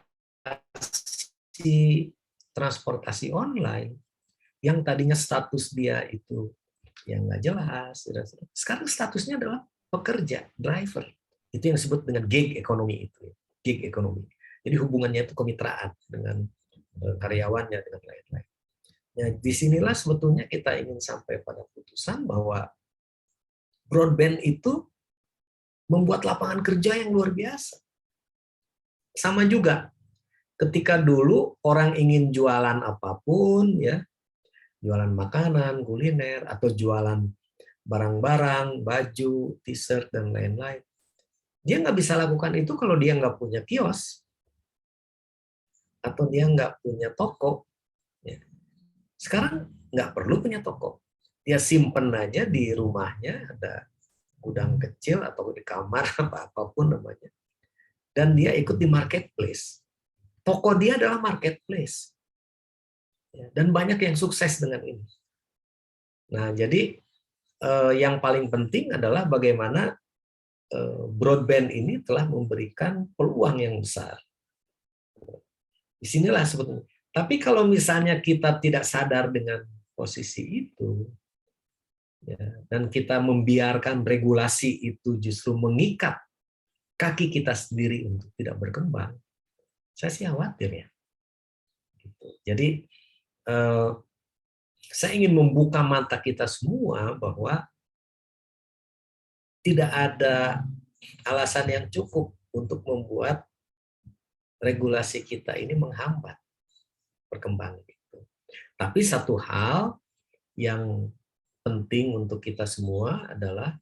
transportasi online, yang tadinya status dia itu yang nggak jelas, sekarang statusnya adalah pekerja, driver. Itu yang disebut dengan gig economy itu, gig economy. Jadi hubungannya itu kemitraan dengan karyawannya dengan lain-lain. Nah, disinilah sebetulnya kita ingin sampai pada putusan bahwa broadband itu membuat lapangan kerja yang luar biasa. Sama juga, ketika dulu orang ingin jualan apapun, ya, jualan makanan, kuliner, atau jualan barang-barang, baju, t-shirt, dan lain-lain. Dia nggak bisa lakukan itu kalau dia nggak punya kios, atau dia nggak punya toko. Sekarang nggak perlu punya toko. Dia simpen aja di rumahnya, ada gudang kecil atau di kamar, apapun namanya. Dan dia ikut di marketplace. Toko dia adalah marketplace. Dan banyak yang sukses dengan ini. Nah, jadi yang paling penting adalah bagaimana broadband ini telah memberikan peluang yang besar. Disinilah sebetulnya. Tapi kalau misalnya kita tidak sadar dengan posisi itu, ya, dan kita membiarkan regulasi itu justru mengikat kaki kita sendiri untuk tidak berkembang, saya sih khawatir ya. Jadi saya ingin membuka mata kita semua bahwa tidak ada alasan yang cukup untuk membuat regulasi kita ini menghambat perkembangan itu. Tapi satu hal yang penting untuk kita semua adalah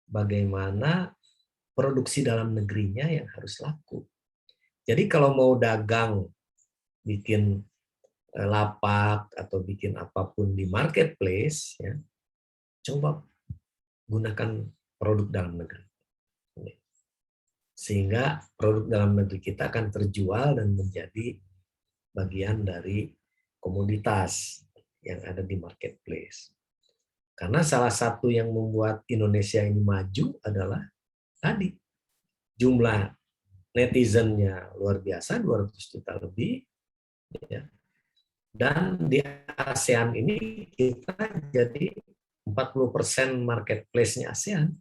bagaimana produksi dalam negerinya yang harus laku. Jadi kalau mau dagang, bikin lapak atau bikin apapun di marketplace, ya, coba gunakan produk dalam negeri. Sehingga produk dalam negeri kita akan terjual dan menjadi bagian dari komoditas yang ada di marketplace. Karena salah satu yang membuat Indonesia ini maju adalah tadi, jumlah netizennya luar biasa, 200 juta lebih. Ya. Dan di ASEAN ini kita jadi 40% marketplace-nya ASEAN.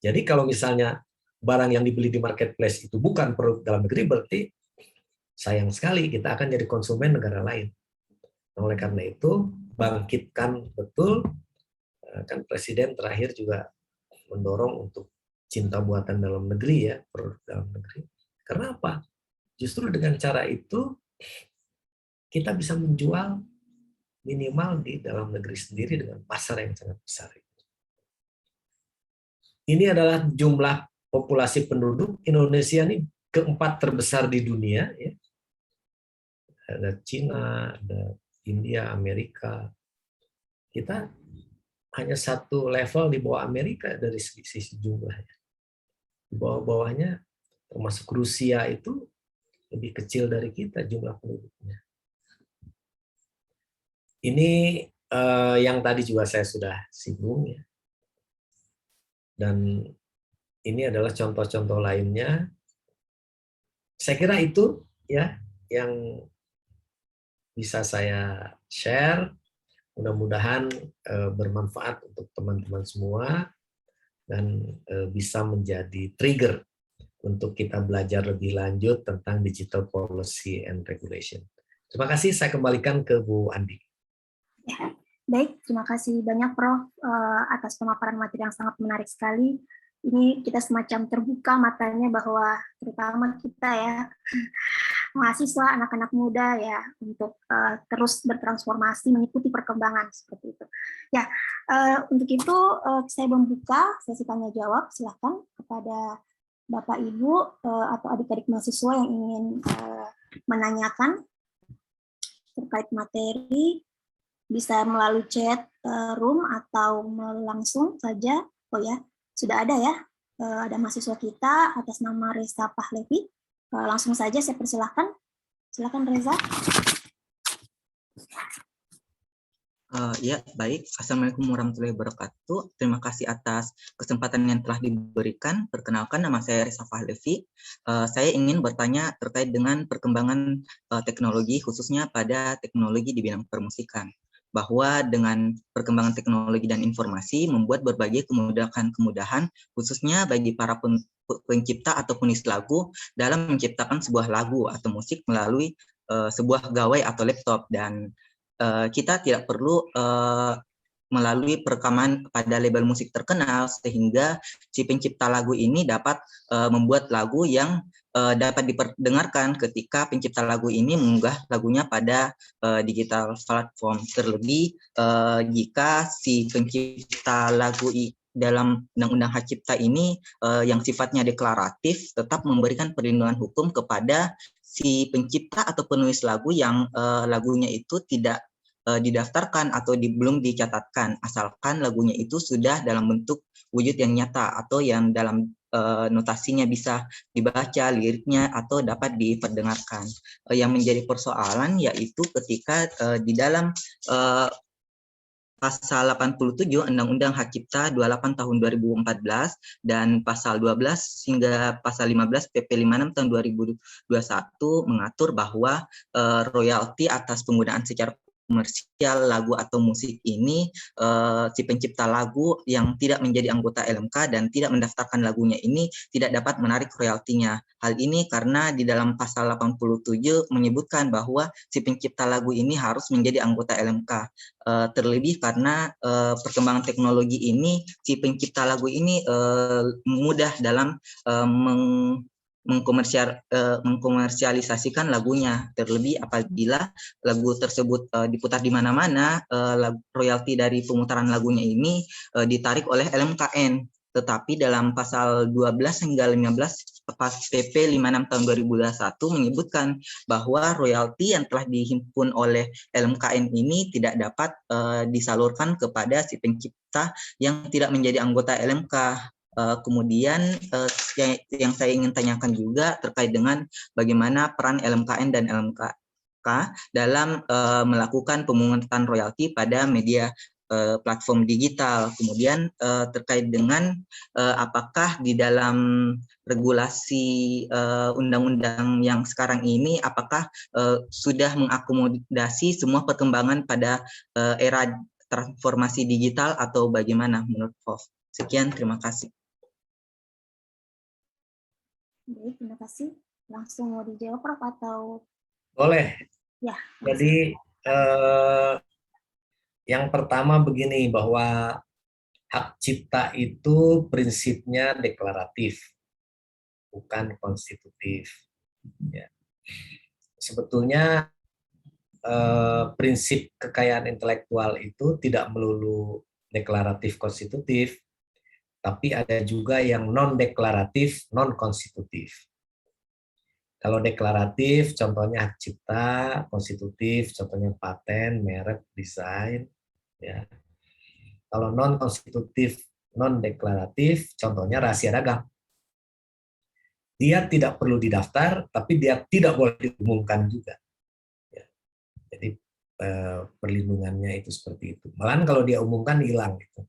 Jadi kalau misalnya barang yang dibeli di marketplace itu bukan produk dalam negeri, berarti sayang sekali kita akan jadi konsumen negara lain. Oleh karena itu, bangkitkan betul, kan Presiden terakhir juga mendorong untuk cinta buatan dalam negeri, ya, produk dalam negeri. Karena apa? Justru dengan cara itu kita bisa menjual minimal di dalam negeri sendiri dengan pasar yang sangat besar. Ini adalah jumlah populasi penduduk Indonesia ini keempat terbesar di dunia, ya. Ada Cina, ada India, Amerika. Kita hanya satu level di bawah Amerika dari sisi jumlahnya. Di bawah-bawahnya termasuk Rusia itu lebih kecil dari kita jumlah penduduknya. Ini yang tadi juga saya sudah singgung, ya. Dan ini adalah contoh-contoh lainnya. Saya kira itu, ya, yang bisa saya share. Mudah-mudahan bermanfaat untuk teman-teman semua dan bisa menjadi trigger untuk kita belajar lebih lanjut tentang digital policy and regulation. Terima kasih, saya kembalikan ke Bu Andi. Ya, baik, terima kasih banyak Prof atas pemaparan materi yang sangat menarik sekali. Ini kita semacam terbuka matanya bahwa terutama kita, ya, mahasiswa, anak-anak muda, ya, untuk terus bertransformasi mengikuti perkembangan seperti itu. Ya, untuk itu saya membuka sesi tanya jawab. Silakan kepada Bapak Ibu atau adik-adik mahasiswa yang ingin menanyakan terkait materi, bisa melalui chat room atau langsung saja. Oh ya, sudah ada, ya, ada mahasiswa kita atas nama Reza Pahlevi. Langsung saja saya persilahkan. Silakan Reza. Ya, baik. Assalamualaikum warahmatullahi wabarakatuh. Terima kasih atas kesempatan yang telah diberikan. Perkenalkan, nama saya Reza Pahlevi. Saya ingin bertanya terkait dengan perkembangan teknologi, khususnya pada teknologi di bidang permusikan. Bahwa dengan perkembangan teknologi dan informasi membuat berbagai kemudahan-kemudahan, khususnya bagi para pencipta atau penulis lagu dalam menciptakan sebuah lagu atau musik melalui sebuah gawai atau laptop, dan kita tidak perlu melalui perekaman pada label musik terkenal, sehingga si pencipta lagu ini dapat membuat lagu yang dapat diperdengarkan ketika pencipta lagu ini mengunggah lagunya pada digital platform. Terlebih jika si pencipta lagu dalam Undang-Undang Hak Cipta ini yang sifatnya deklaratif tetap memberikan perlindungan hukum kepada si pencipta atau penulis lagu yang lagunya itu tidak didaftarkan atau belum dicatatkan, asalkan lagunya itu sudah dalam bentuk wujud yang nyata atau yang dalam notasinya bisa dibaca, liriknya, atau dapat diperdengarkan. Yang menjadi persoalan yaitu ketika di dalam Pasal 87 Undang-Undang Hak Cipta 28 tahun 2014 dan Pasal 12 hingga Pasal 15 PP 56 tahun 2021 mengatur bahwa royalti atas penggunaan secara komersial lagu atau musik ini si pencipta lagu yang tidak menjadi anggota LMK dan tidak mendaftarkan lagunya ini tidak dapat menarik royaltinya. Hal ini karena di dalam pasal 87 menyebutkan bahwa si pencipta lagu ini harus menjadi anggota LMK. Terlebih karena perkembangan teknologi ini si pencipta lagu ini mudah dalam mengkomersialisasikan lagunya, terlebih apabila lagu tersebut diputar di mana-mana, royalti dari pemutaran lagunya ini ditarik oleh LMKN. Tetapi dalam pasal 12 hingga 15 PP 56 tahun 2021 menyebutkan bahwa royalti yang telah dihimpun oleh LMKN ini tidak dapat disalurkan kepada si pencipta yang tidak menjadi anggota LMK. Kemudian yang saya ingin tanyakan juga terkait dengan bagaimana peran LMKN dan LMK dalam melakukan pemungutan royalti pada media platform digital. Kemudian terkait dengan apakah di dalam regulasi undang-undang yang sekarang ini apakah sudah mengakomodasi semua perkembangan pada era transformasi digital atau bagaimana menurut Prof? Sekian, terima kasih. Baik, terima kasih. Langsung mau dijawab, Prof, atau? Boleh. Ya. Jadi yang pertama begini, bahwa hak cipta itu prinsipnya deklaratif, bukan konstitutif. Ya. Sebetulnya prinsip kekayaan intelektual itu tidak melulu deklaratif konstitutif, tapi ada juga yang non-deklaratif, non-konstitutif. Kalau deklaratif, contohnya hak cipta, konstitutif, contohnya paten, merek, desain. Ya. Kalau non-konstitutif, non-deklaratif, contohnya rahasia dagang. Dia tidak perlu didaftar, tapi dia tidak boleh diumumkan juga. Ya. Jadi perlindungannya itu seperti itu. Malahan kalau dia umumkan hilang itu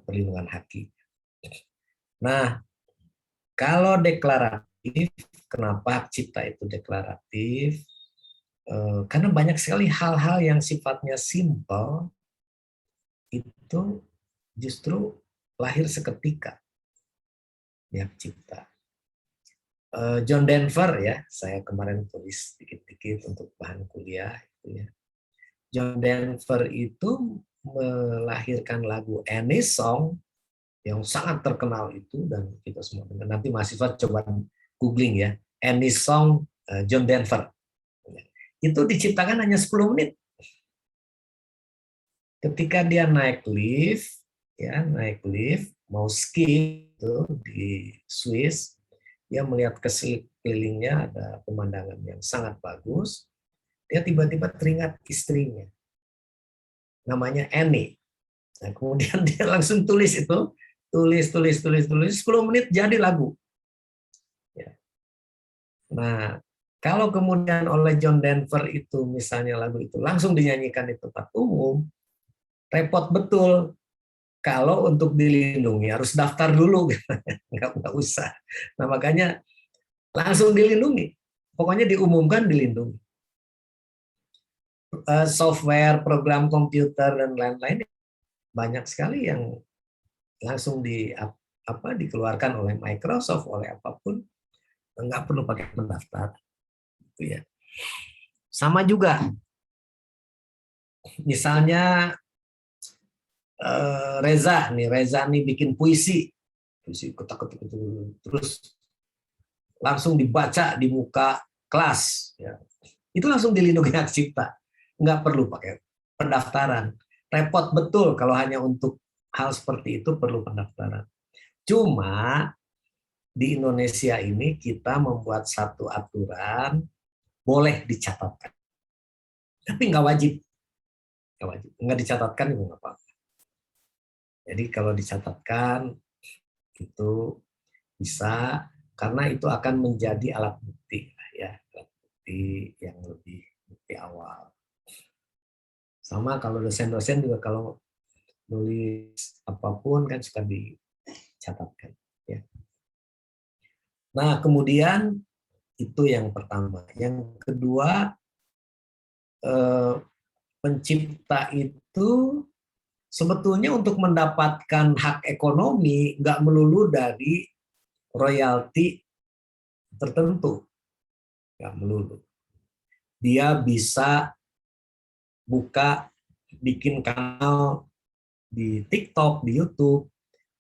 perlindungan haki. Nah, kalau deklaratif, kenapa hak cipta itu deklaratif? Karena banyak sekali hal-hal yang sifatnya simpel itu justru lahir seketika di hak cipta. John Denver ya, saya kemarin tulis dikit-dikit untuk bahan kuliah itu ya. John Denver itu melahirkan lagu Any Song yang sangat terkenal itu, dan kita semua dengar. Nanti mahasiswa coba googling ya, Any Song John Denver. Itu diciptakan hanya 10 menit. Ketika dia naik lift, mau ski itu di Swiss, dia melihat ke sekelilingnya ada pemandangan yang sangat bagus. Dia tiba-tiba teringat istrinya, namanya Annie. Nah, kemudian dia langsung tulis itu, tulis 10 menit jadi lagu. Ya. Nah, kalau kemudian oleh John Denver itu misalnya lagu itu langsung dinyanyikan di tempat umum, repot betul. Kalau untuk dilindungi harus daftar dulu, nggak usah. Nah, makanya langsung dilindungi. Pokoknya diumumkan dilindungi. Software, program komputer dan lain-lain banyak sekali yang langsung dikeluarkan oleh Microsoft, oleh apapun, nggak perlu pakai pendaftar. Gitu ya. Sama juga, misalnya Reza nih bikin puisi ketak-ketik terus langsung dibaca di muka kelas, ya. Itu langsung dilindungi hak cipta, nggak perlu pakai pendaftaran. Repot betul kalau hanya untuk hal seperti itu perlu pendaftaran. Cuma di Indonesia ini kita membuat satu aturan boleh dicatatkan, tapi nggak wajib, nggak dicatatkan juga nggak apa-apa. Jadi kalau dicatatkan itu bisa, karena itu akan menjadi alat bukti, ya, alat bukti yang lebih bukti awal. Sama kalau dosen-dosen juga kalau nulis apapun kan suka dicatatkan. Ya. Nah, kemudian itu yang pertama. Yang kedua, pencipta itu sebetulnya untuk mendapatkan hak ekonomi nggak melulu dari royalti tertentu. Nggak melulu. Dia bisa bikin kanal di TikTok, di YouTube,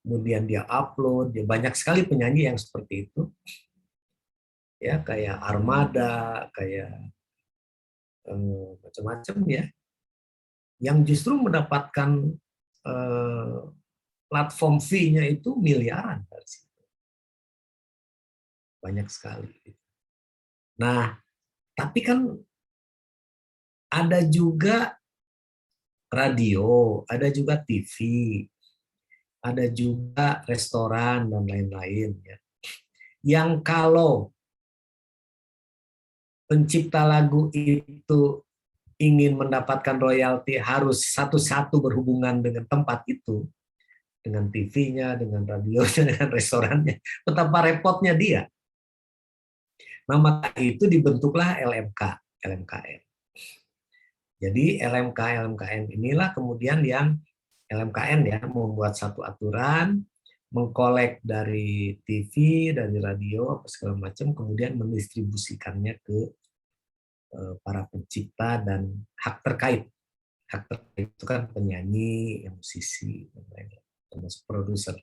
kemudian dia upload, dia banyak sekali penyanyi yang seperti itu. ya kayak Armada, kayak macam-macam ya, yang justru mendapatkan platform fee-nya itu miliaran dari situ. Banyak sekali. Nah, tapi kan ada juga radio, ada juga TV, ada juga restoran dan lain-lain ya. Yang kalau pencipta lagu itu ingin mendapatkan royalti harus satu-satu berhubungan dengan tempat itu, dengan TV-nya, dengan radionya, dengan restorannya. Betapa repotnya dia. Nah, maka itu dibentuklah LMKN. Jadi LMKN inilah kemudian yang LMKN ya membuat satu aturan, mengkolek dari TV, dari radio, apa segala macam, kemudian mendistribusikannya ke para pencipta dan hak terkait. Hak terkait itu kan penyanyi, musisi, dan lain-lain, termasuk produser.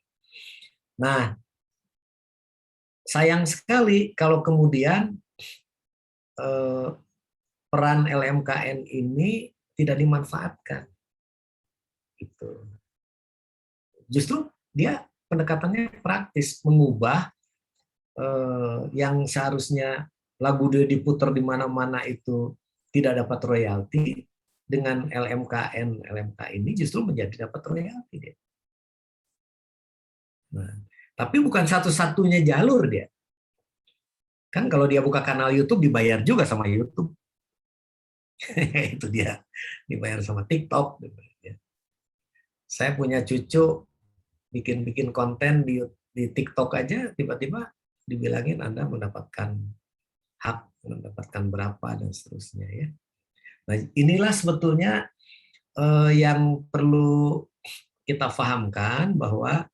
Nah, sayang sekali kalau kemudian peran LMKN ini tidak dimanfaatkan. Gitu. Justru dia pendekatannya praktis, mengubah yang seharusnya lagu dia diputar di mana-mana itu tidak dapat royalti, dengan LMKN ini justru menjadi dapat royalti dia. Nah, tapi bukan satu-satunya jalur dia. Kan kalau dia buka kanal YouTube dibayar juga sama YouTube. Itu dia, dibayar sama TikTok. Saya punya cucu bikin konten di TikTok aja, tiba-tiba dibilangin Anda mendapatkan hak, mendapatkan berapa, dan seterusnya ya. Nah, inilah sebetulnya yang perlu kita pahamkan, bahwa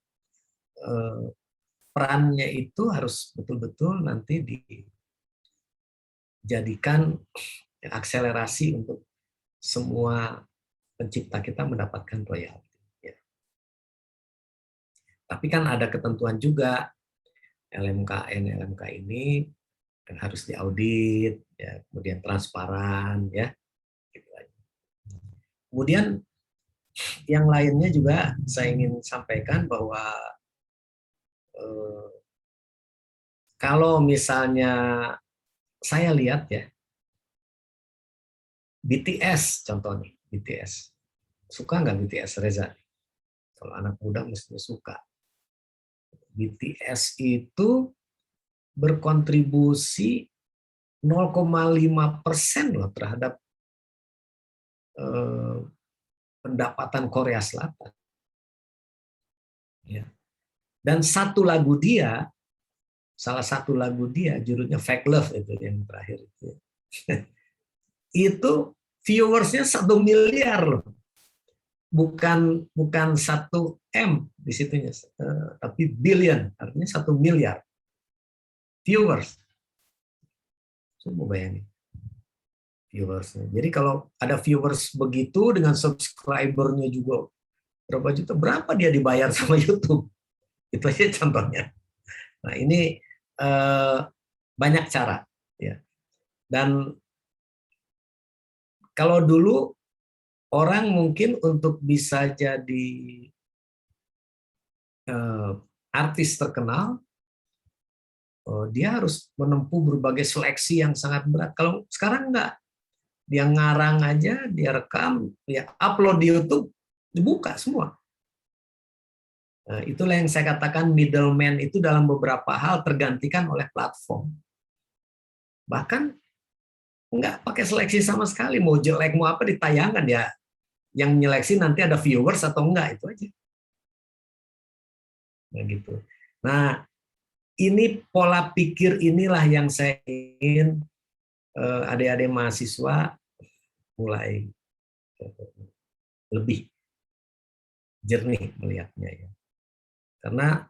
perannya itu harus betul-betul nanti dijadikan akselerasi untuk semua pencipta kita mendapatkan royalti. Ya. Tapi kan ada ketentuan juga, LMK ini kan harus diaudit, ya, kemudian transparan, ya. Kemudian yang lainnya juga saya ingin sampaikan bahwa kalau misalnya saya lihat ya, BTS contohnya, BTS. Suka nggak BTS, Reza? Kalau anak muda mestinya suka. BTS itu berkontribusi 0,5% loh terhadap pendapatan Korea Selatan. Ya. Dan salah satu lagu dia, judulnya Fake Love itu yang terakhir itu. Itu viewersnya 1 miliar loh. Bukan 1 M di situnya, tapi billion, artinya 1 miliar viewers. Coba bayangin viewersnya. Jadi kalau ada viewers begitu dengan subscribernya juga berapa juta, berapa dia dibayar sama YouTube? Itu aja contohnya. Nah, ini banyak cara ya. Dan kalau dulu orang mungkin untuk bisa jadi artis terkenal, dia harus menempuh berbagai seleksi yang sangat berat. Kalau sekarang enggak, dia ngarang aja, dia rekam, ya upload di YouTube, dibuka semua. Nah, itulah yang saya katakan middleman itu dalam beberapa hal tergantikan oleh platform. Bahkan enggak pakai seleksi sama sekali, mau jelek mau apa ditayangkan ya. Yang menyeleksi nanti ada viewers atau enggak, itu aja. Nah, gitu. Nah, ini pola pikir inilah yang saya ingin adik-adik mahasiswa mulai lebih jernih melihatnya ya. Karena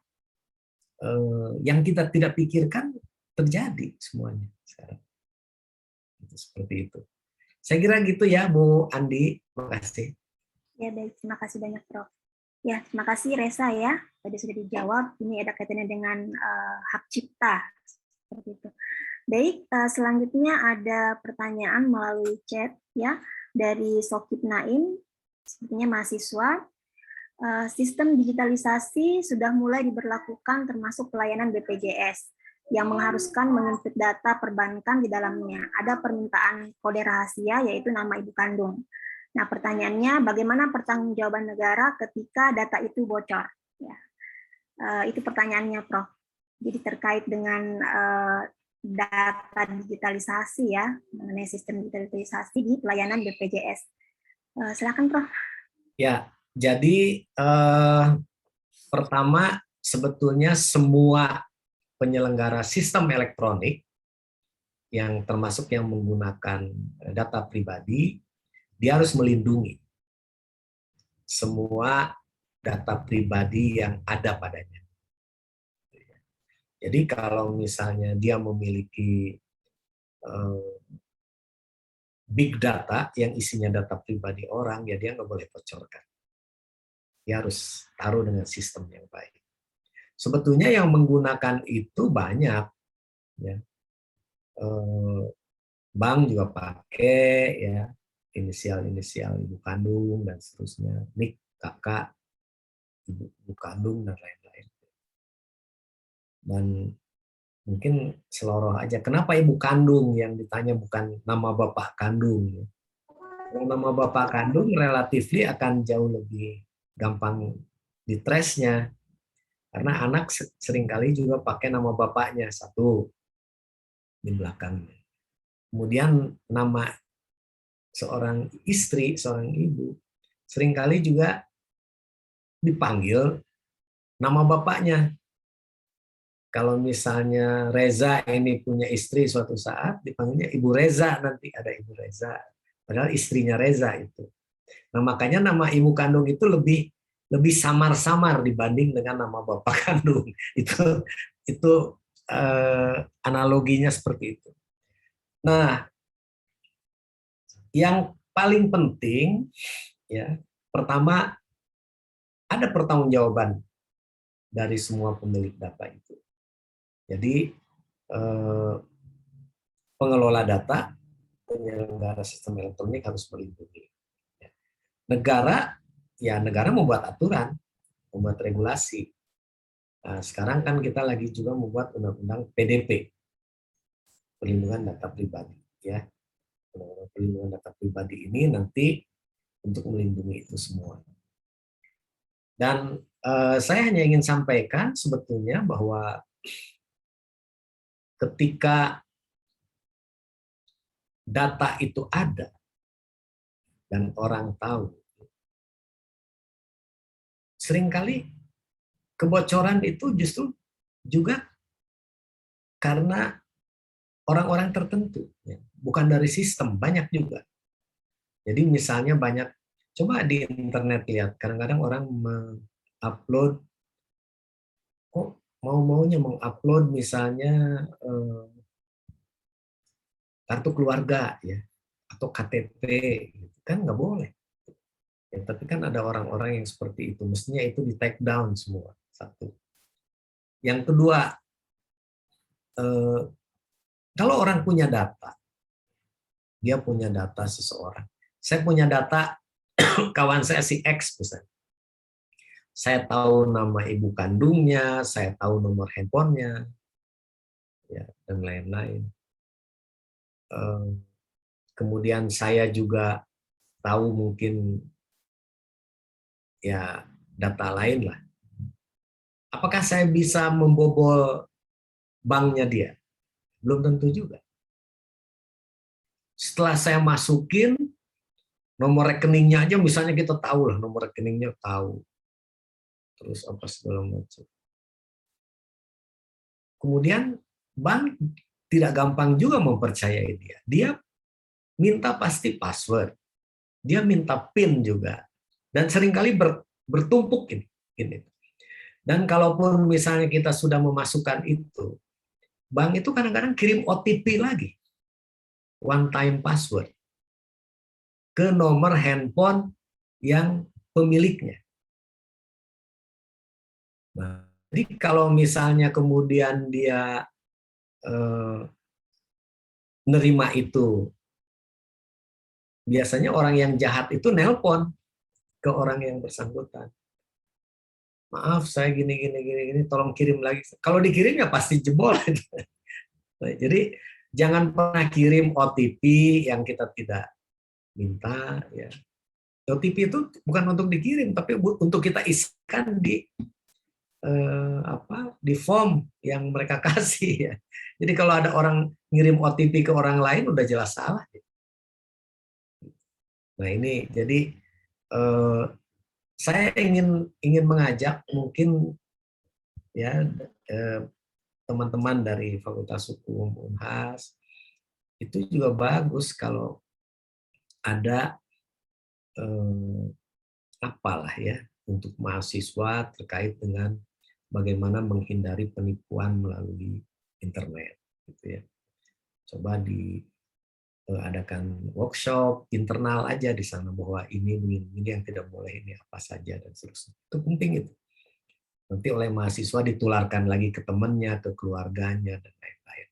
yang kita tidak pikirkan terjadi semuanya sekarang. Seperti itu. Saya kira gitu ya, Bu Andi. Terima kasih. Ya, baik. Terima kasih banyak, Prof. Ya, terima kasih Reza ya. Tadi sudah dijawab. Ini ada kaitannya dengan hak cipta. Seperti itu. Baik, selanjutnya ada pertanyaan melalui chat ya dari Sokip Naim, sepertinya mahasiswa. Sistem digitalisasi sudah mulai diberlakukan termasuk pelayanan BPJS yang mengharuskan menginput data perbankan di dalamnya. Ada permintaan kode rahasia yaitu nama ibu kandung. Nah, pertanyaannya bagaimana pertanggungjawaban negara ketika data itu bocor? Ya, itu pertanyaannya, Prof. Jadi terkait dengan data digitalisasi ya, mengenai sistem digitalisasi di pelayanan BPJS. Silakan, Prof. Ya, jadi pertama sebetulnya semua penyelenggara sistem elektronik yang termasuk yang menggunakan data pribadi, dia harus melindungi semua data pribadi yang ada padanya. Jadi kalau misalnya dia memiliki big data yang isinya data pribadi orang, ya dia nggak boleh bocorkan. Dia harus taruh dengan sistem yang baik. Sebetulnya yang menggunakan itu banyak, ya. Bank juga pakai, ya, inisial-inisial ibu kandung dan seterusnya, nik, kakak, ibu kandung dan lain-lain. Dan mungkin seloroh aja, kenapa ibu kandung yang ditanya bukan nama bapak kandung? Kalau nama bapak kandung relatifly akan jauh lebih gampang ditrace-nya, karena anak seringkali juga pakai nama bapaknya satu di belakangnya. Kemudian nama seorang istri, seorang ibu, seringkali juga dipanggil nama bapaknya. Kalau misalnya Reza ini punya istri suatu saat, dipanggilnya Ibu Reza, nanti ada Ibu Reza. Padahal istrinya Reza itu. Nah, makanya nama ibu kandung itu lebih samar-samar dibanding dengan nama bapak kandung. Itu analoginya seperti itu. Nah, yang paling penting, ya, pertama ada pertanggungjawaban dari semua pemilik data itu. Jadi pengelola data, penyelenggara sistem elektronik harus melindungi. Negara membuat aturan, membuat regulasi. Nah, sekarang kan kita lagi juga membuat undang-undang PDP, perlindungan data pribadi. Ya, perlindungan data pribadi ini nanti untuk melindungi itu semua. Dan saya hanya ingin sampaikan sebetulnya bahwa ketika data itu ada dan orang tahu, seringkali kebocoran itu justru juga karena orang-orang tertentu, ya. Bukan dari sistem, banyak juga. Jadi misalnya banyak, coba di internet lihat, kadang-kadang orang mengupload, kok mau-maunya mengupload misalnya kartu keluarga, ya, atau KTP, gitu. Kan nggak boleh. Ya, tapi kan ada orang-orang yang seperti itu, mestinya itu di take down semua. Satu. Yang kedua, kalau orang punya data, dia punya data seseorang. Saya punya data kawan saya si X misalnya. Saya tahu nama ibu kandungnya, saya tahu nomor handphonenya, ya, dan lain-lain. Kemudian saya juga tahu mungkin ya data lain lah. Apakah saya bisa membobol banknya dia? Belum tentu juga. Setelah saya masukin nomor rekeningnya aja, misalnya kita tahu lah nomor rekeningnya tahu. Terus apa segala macam. Kemudian bank tidak gampang juga mempercayai dia. Dia minta pasti password. Dia minta PIN juga. Dan seringkali bertumpuk ini. Dan kalaupun misalnya kita sudah memasukkan itu, bank itu kadang-kadang kirim OTP lagi. One time password. Ke nomor handphone yang pemiliknya. Nah, jadi kalau misalnya kemudian dia nerima itu. Biasanya orang yang jahat itu nelpon ke orang yang bersangkutan. Maaf, saya gini, tolong kirim lagi. Kalau dikirim ya pasti jebol. Jadi jangan pernah kirim OTP yang kita tidak minta. Ya. OTP itu bukan untuk dikirim, tapi untuk kita isikan di form yang mereka kasih. Ya. Jadi kalau ada orang ngirim OTP ke orang lain udah jelas salah. Nah ini jadi saya ingin mengajak mungkin ya teman-teman dari Fakultas Hukum Unhas itu juga bagus kalau ada apalah ya untuk mahasiswa terkait dengan bagaimana menghindari penipuan melalui internet gitu ya. Coba diadakan workshop internal aja di sana bahwa ini yang tidak boleh, ini apa saja dan seterusnya. Itu penting itu. Nanti oleh mahasiswa ditularkan lagi ke temannya, ke keluarganya dan lain-lain.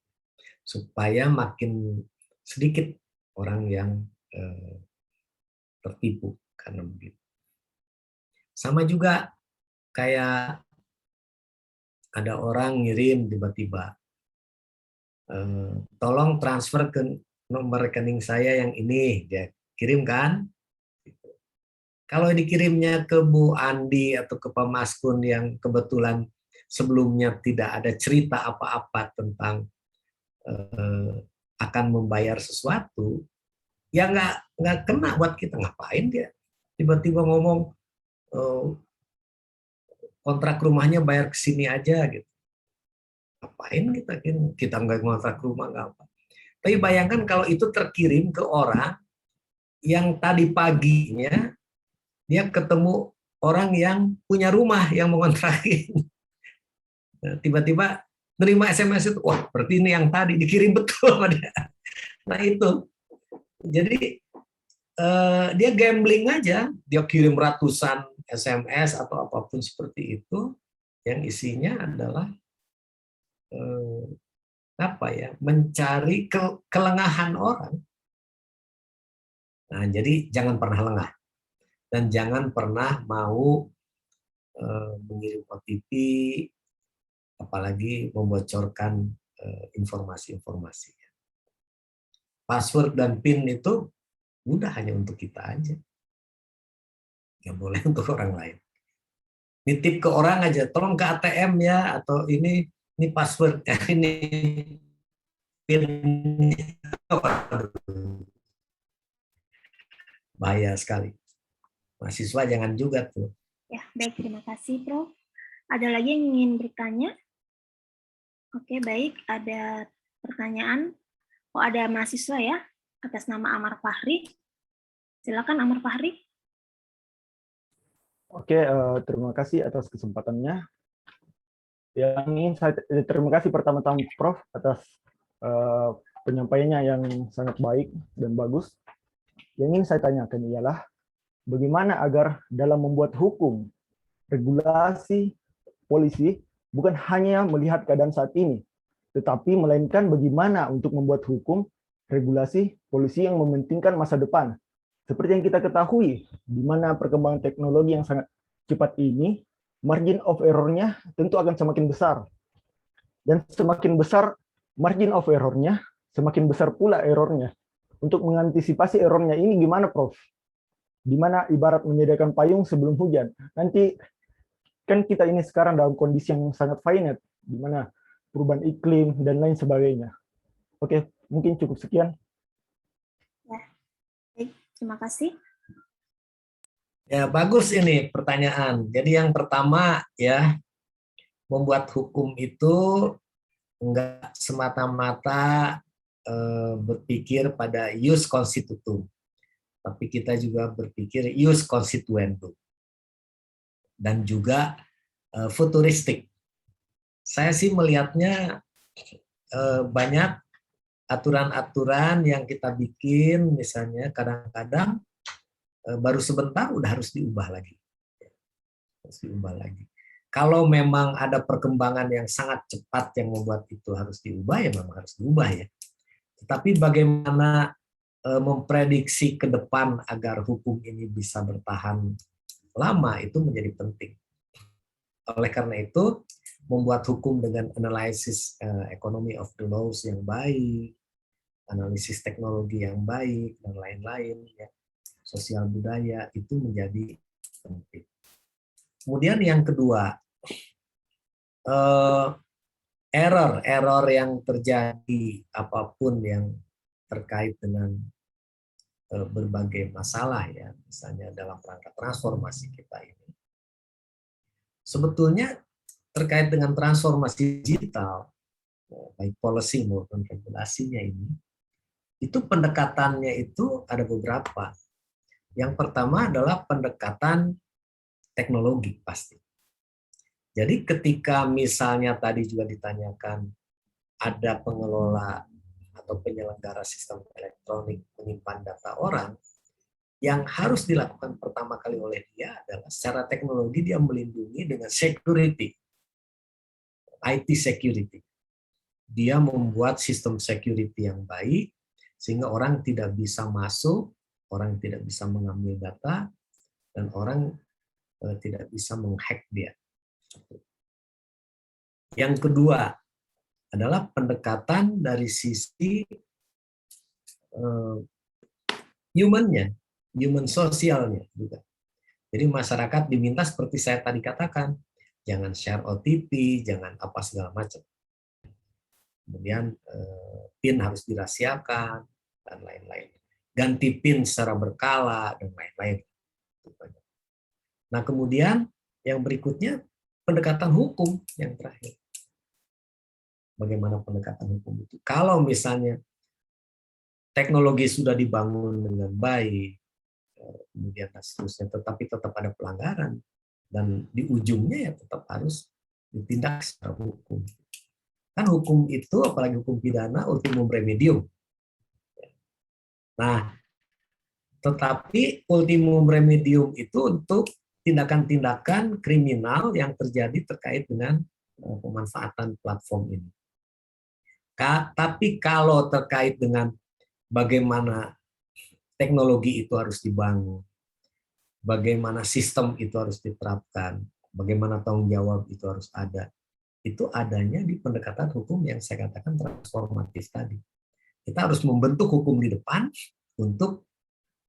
Supaya makin sedikit orang yang tertipu karena begitu. Sama juga kayak ada orang ngirim tiba-tiba, tolong transfer ke nomor rekening saya yang ini, dia kirimkan. Kalau dikirimnya ke Bu Andi atau ke Pak Maskun yang kebetulan sebelumnya tidak ada cerita apa-apa tentang akan membayar sesuatu, ya nggak kena buat kita. Ngapain dia tiba-tiba ngomong kontrak rumahnya bayar ke sini aja gitu. Ngapain kita nggak kontrak rumah nggak apa. Tapi bayangkan kalau itu terkirim ke orang yang tadi paginya dia ketemu orang yang punya rumah yang mengontrakin. Tiba-tiba nerima SMS itu, wah berarti ini yang tadi dikirim betul sama dia. Nah itu, jadi dia gambling aja, dia kirim ratusan SMS atau apapun seperti itu, yang isinya adalah mencari kelengahan orang. Nah, jadi jangan pernah lengah dan jangan pernah mau mengirim OTP, apalagi membocorkan informasi-informasi. Password dan PIN itu udah hanya untuk kita aja, nggak boleh untuk orang lain. Nitip ke orang aja, tolong ke ATM ya, atau ini password, ini PIN. Bahaya sekali. Mahasiswa jangan juga tuh. Ya, baik, terima kasih, Prof. Ada lagi yang ingin bertanya? Oke, baik. Ada pertanyaan? Oh, ada mahasiswa ya, atas nama Amar Fahri. Silakan, Amar Fahri. Oke, terima kasih atas kesempatannya. Yang ingin saya terima kasih pertama-tama Prof atas penyampaiannya yang sangat baik dan bagus. Yang ingin saya tanyakan ialah bagaimana agar dalam membuat hukum, regulasi, polisi bukan hanya melihat keadaan saat ini, tetapi melainkan bagaimana untuk membuat hukum, regulasi, polisi yang mementingkan masa depan. Seperti yang kita ketahui, di mana perkembangan teknologi yang sangat cepat ini, margin of error-nya tentu akan semakin besar. Dan semakin besar margin of error-nya, semakin besar pula error-nya. Untuk mengantisipasi error-nya ini gimana, Prof? Di mana ibarat menyediakan payung sebelum hujan. Nanti kan kita ini sekarang dalam kondisi yang sangat finite, di mana perubahan iklim dan lain sebagainya. Oke, mungkin cukup sekian. Ya, baik, terima kasih. Ya, bagus ini pertanyaan. Jadi yang pertama ya, membuat hukum itu enggak semata-mata berpikir pada ius constitutum, tapi kita juga berpikir ius constituendum dan juga futuristik. Saya sih melihatnya banyak aturan-aturan yang kita bikin, misalnya kadang-kadang baru sebentar udah harus diubah lagi. Kalau memang ada perkembangan yang sangat cepat yang membuat itu harus diubah, ya memang harus diubah ya. Tetapi bagaimana memprediksi ke depan agar hukum ini bisa bertahan lama itu menjadi penting. Oleh karena itu, membuat hukum dengan analisis economy of the laws yang baik, analisis teknologi yang baik, dan lain-lain, ya, sosial budaya, itu menjadi penting. Kemudian yang kedua, error yang terjadi apapun yang terkait dengan berbagai masalah, ya, misalnya dalam rangka transformasi kita ini. Sebetulnya terkait dengan transformasi digital, baik policy maupun regulasinya ini, itu pendekatannya itu ada beberapa. Yang pertama adalah pendekatan teknologi pasti. Jadi ketika misalnya tadi juga ditanyakan ada pengelola atau penyelenggara sistem elektronik menyimpan data orang, yang harus dilakukan pertama kali oleh dia adalah secara teknologi dia melindungi dengan security, IT security. Dia membuat sistem security yang baik sehingga orang tidak bisa masuk, orang tidak bisa mengambil data, dan orang tidak bisa menghack dia. Yang kedua adalah pendekatan dari sisi human-nya, human sosialnya juga. Jadi masyarakat diminta seperti saya tadi katakan, jangan share OTP, jangan apa segala macam. Kemudian PIN harus dirahasiakan dan lain-lain. Ganti PIN secara berkala dan lain-lain. Nah, kemudian yang berikutnya pendekatan hukum yang terakhir. Bagaimana pendekatan hukum itu? Kalau misalnya teknologi sudah dibangun dengan baik, kemudian seterusnya, tetapi tetap ada pelanggaran, dan di ujungnya ya tetap harus ditindak secara hukum. Kan hukum itu, apalagi hukum pidana, ultimum remedium. Nah, tetapi ultimum remedium itu untuk tindakan-tindakan kriminal yang terjadi terkait dengan pemanfaatan platform ini. Tapi kalau terkait dengan bagaimana teknologi itu harus dibangun, bagaimana sistem itu harus diterapkan, bagaimana tanggung jawab itu harus ada, itu adanya di pendekatan hukum yang saya katakan transformatif tadi. Kita harus membentuk hukum di depan untuk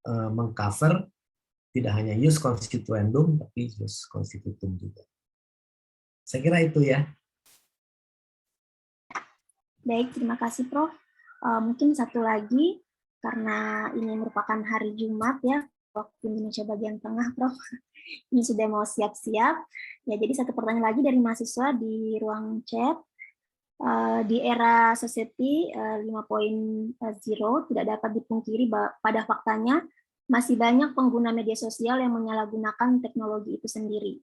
mengcover tidak hanya jus constituendum, tapi jus constitutum juga. Saya kira itu ya. Baik, terima kasih Prof. Mungkin satu lagi, karena ini merupakan hari Jumat ya, waktu Indonesia bagian tengah, Prof. Ini sudah mau siap-siap. Ya, jadi satu pertanyaan lagi dari mahasiswa di ruang chat. Di era society 5.0 tidak dapat dipungkiri pada faktanya masih banyak pengguna media sosial yang menyalahgunakan teknologi itu sendiri.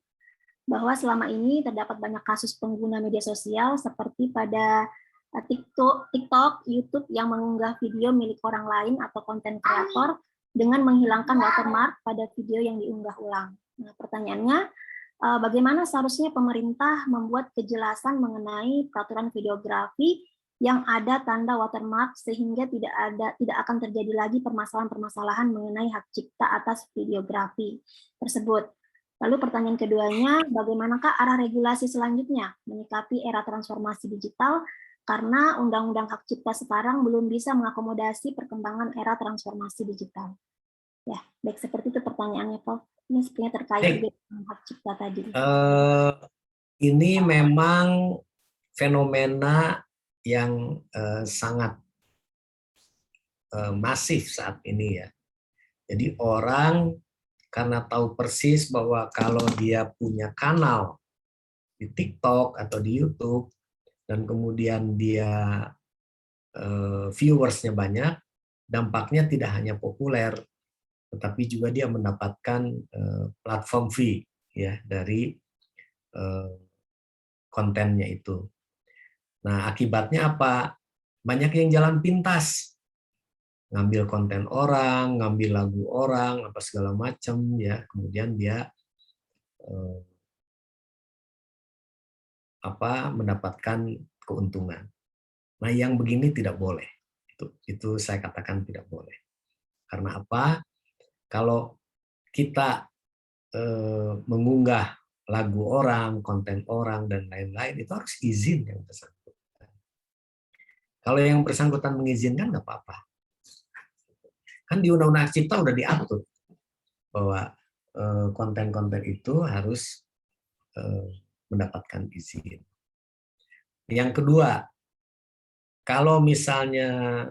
Bahwa selama ini terdapat banyak kasus pengguna media sosial seperti pada TikTok, YouTube yang mengunggah video milik orang lain atau konten kreator dengan menghilangkan watermark pada video yang diunggah ulang. Nah, pertanyaannya, bagaimana seharusnya pemerintah membuat kejelasan mengenai peraturan videografi yang ada tanda watermark sehingga tidak akan terjadi lagi permasalahan-permasalahan mengenai hak cipta atas videografi tersebut. Lalu pertanyaan keduanya, bagaimanakah arah regulasi selanjutnya menyikapi era transformasi digital karena undang-undang hak cipta sekarang belum bisa mengakomodasi perkembangan era transformasi digital. Ya, baik, seperti itu pertanyaannya, Prof. Ini sebenarnya terkait dengan hak cipta tadi. Ini memang fenomena yang sangat masif saat ini ya. Jadi orang karena tahu persis bahwa kalau dia punya kanal di TikTok atau di YouTube dan kemudian dia viewersnya banyak, dampaknya tidak hanya populer, tetapi juga dia mendapatkan platform fee ya dari kontennya itu. Nah, akibatnya apa? Banyak yang jalan pintas, ngambil konten orang, ngambil lagu orang, apa segala macam ya. Kemudian dia mendapatkan keuntungan. Nah, yang begini tidak boleh. Itu Itu saya katakan tidak boleh. Karena apa? Kalau kita mengunggah lagu orang, konten orang, dan lain-lain, itu harus izin yang bersangkutan. Kalau yang bersangkutan mengizinkan, nggak apa-apa. Kan di Undang-Undang Hak Cipta udah diatur bahwa konten-konten itu harus mendapatkan izin. Yang kedua, kalau misalnya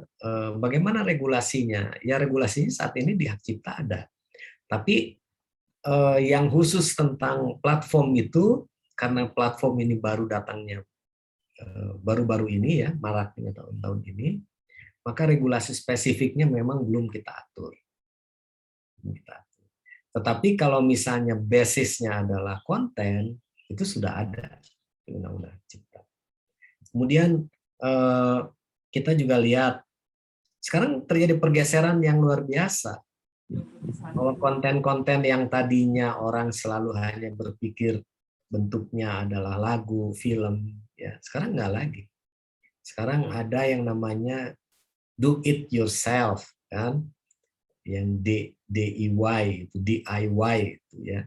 bagaimana regulasinya? Ya regulasinya saat ini di Hak Cipta ada. Tapi yang khusus tentang platform itu, karena platform ini baru datangnya baru-baru ini ya, maraknya tahun-tahun ini, maka regulasi spesifiknya memang belum kita atur. Tetapi kalau misalnya basisnya adalah konten, itu sudah ada di Undang-Undang Cipta. Kemudian kita juga lihat, sekarang terjadi pergeseran yang luar biasa. Bahwa konten-konten yang tadinya orang selalu hanya berpikir bentuknya adalah lagu, film, ya sekarang nggak lagi. Sekarang ada yang namanya do it yourself, kan? Yang DIY itu DIY itu ya.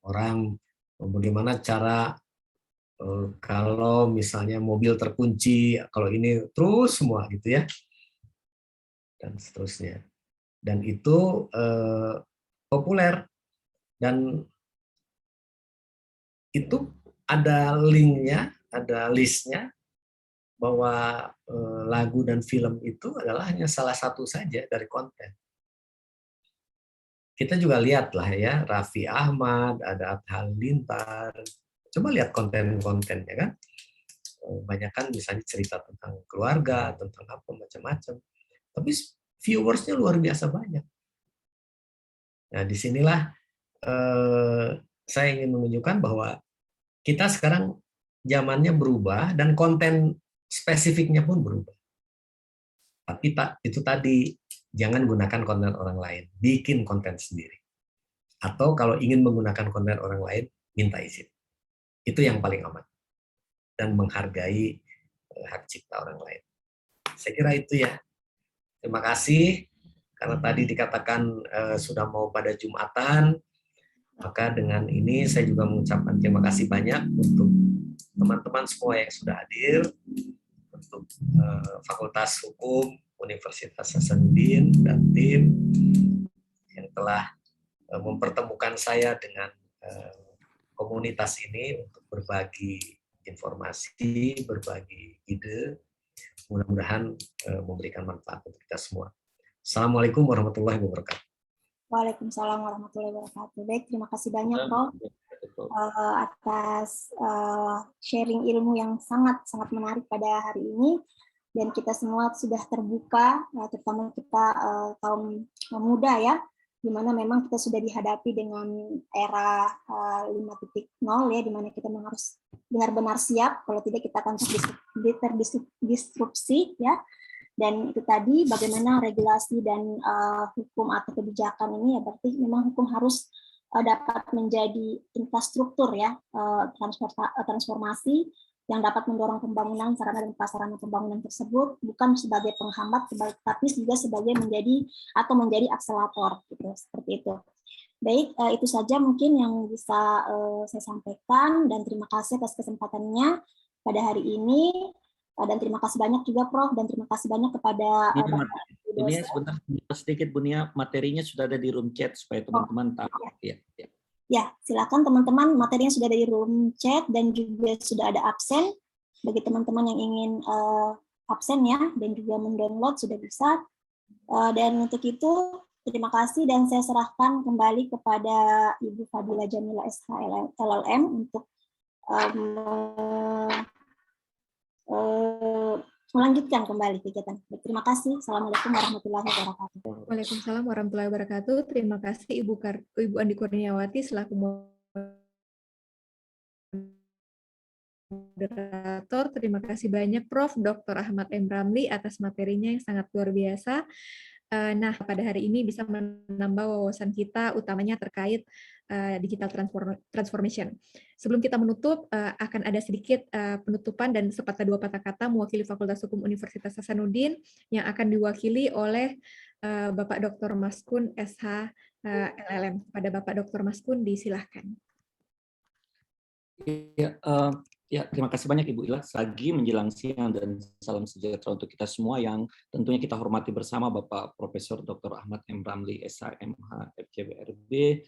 Orang bagaimana cara kalau misalnya mobil terkunci, kalau ini terus semua gitu ya, dan seterusnya. Dan itu populer, dan itu ada linknya, ada listnya bahwa lagu dan film itu adalah hanya salah satu saja dari konten. Kita juga lihat lah ya, Raffi Ahmad, ada Atta Halilintar. Coba lihat konten-kontennya kan. Banyak kan misalnya cerita tentang keluarga, tentang apa macam-macam. Tapi viewersnya luar biasa banyak. Nah, disinilah saya ingin menunjukkan bahwa kita sekarang zamannya berubah dan konten spesifiknya pun berubah. Tapi itu tadi, jangan gunakan konten orang lain, bikin konten sendiri. Atau kalau ingin menggunakan konten orang lain, minta izin. Itu yang paling aman. Dan menghargai hak cipta orang lain. Saya kira itu ya. Terima kasih. Karena tadi dikatakan sudah mau pada Jumatan, maka dengan ini saya juga mengucapkan terima kasih banyak untuk teman-teman semua yang sudah hadir, untuk Fakultas Hukum Universitas Hasanuddin dan tim yang telah mempertemukan saya dengan komunitas ini untuk berbagi informasi, berbagi ide, mudah-mudahan memberikan manfaat untuk kita semua. Assalamualaikum warahmatullahi wabarakatuh. Waalaikumsalam warahmatullahi wabarakatuh. Baik, terima kasih banyak Prof atas sharing ilmu yang sangat-sangat menarik pada hari ini, dan kita semua sudah terbuka, terutama kita kaum muda ya, di mana memang kita sudah dihadapi dengan era 5.0 ya, di mana kita memang harus benar-benar siap, kalau tidak kita akan terdisrupsi ya. Dan itu tadi bagaimana regulasi dan hukum atau kebijakan ini ya, berarti memang hukum harus dapat menjadi infrastruktur ya, transformasi yang dapat mendorong pembangunan sarana dan prasarana pembangunan tersebut, bukan sebagai penghambat, tapi juga sebagai menjadi akselerator gitu, seperti itu. Baik, itu saja mungkin yang bisa saya sampaikan, dan terima kasih atas kesempatannya pada hari ini. Dan terima kasih banyak juga Prof, dan terima kasih banyak kepada Bunia, sebentar sedikit Bunia, materinya sudah ada di room chat supaya teman-teman tahu. Ya, silakan teman-teman, materinya sudah ada di room chat dan juga sudah ada absen bagi teman-teman yang ingin absen ya, dan juga mendownload sudah bisa. Dan untuk itu terima kasih, dan saya serahkan kembali kepada Ibu Fadila Jamila SH LLM untuk melanjutkan kembali kegiatan. Terima kasih. Assalamualaikum warahmatullahi wabarakatuh. Waalaikumsalam warahmatullahi wabarakatuh. Terima kasih Ibu Andi Kurniawati selaku moderator. Terima kasih banyak Prof. Dr. Ahmad M. Ramli atas materinya yang sangat luar biasa. Nah, pada hari ini bisa menambah wawasan kita, utamanya terkait digital transformation. Sebelum kita menutup, akan ada sedikit penutupan dan sepatah dua patah kata mewakili Fakultas Hukum Universitas Hasanuddin yang akan diwakili oleh Bapak Dr. Maskun SH LLM. Pada Bapak Dr. Maskun, disilahkan. Ya, terima kasih banyak Ibu Ila. Lagi menjelang siang dan salam sejahtera untuk kita semua yang tentunya kita hormati bersama Bapak Profesor Dr. Ahmad M. Ramli, SHMH, FCBRB,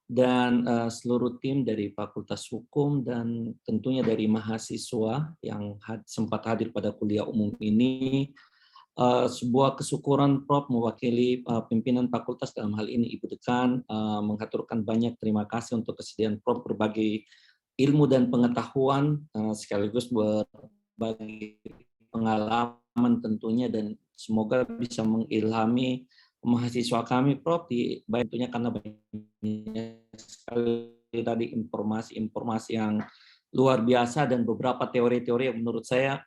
dan seluruh tim dari Fakultas Hukum dan tentunya dari mahasiswa yang sempat hadir pada kuliah umum ini. Sebuah kesyukuran Prof mewakili pimpinan fakultas, dalam hal ini Ibu Dekan, mengaturkan banyak terima kasih untuk kesediaan Prof berbagi ilmu dan pengetahuan, sekaligus berbagi pengalaman tentunya, dan semoga bisa mengilhami mahasiswa kami, Prof, tentunya karena banyak sekali tadi informasi-informasi yang luar biasa dan beberapa teori-teori yang menurut saya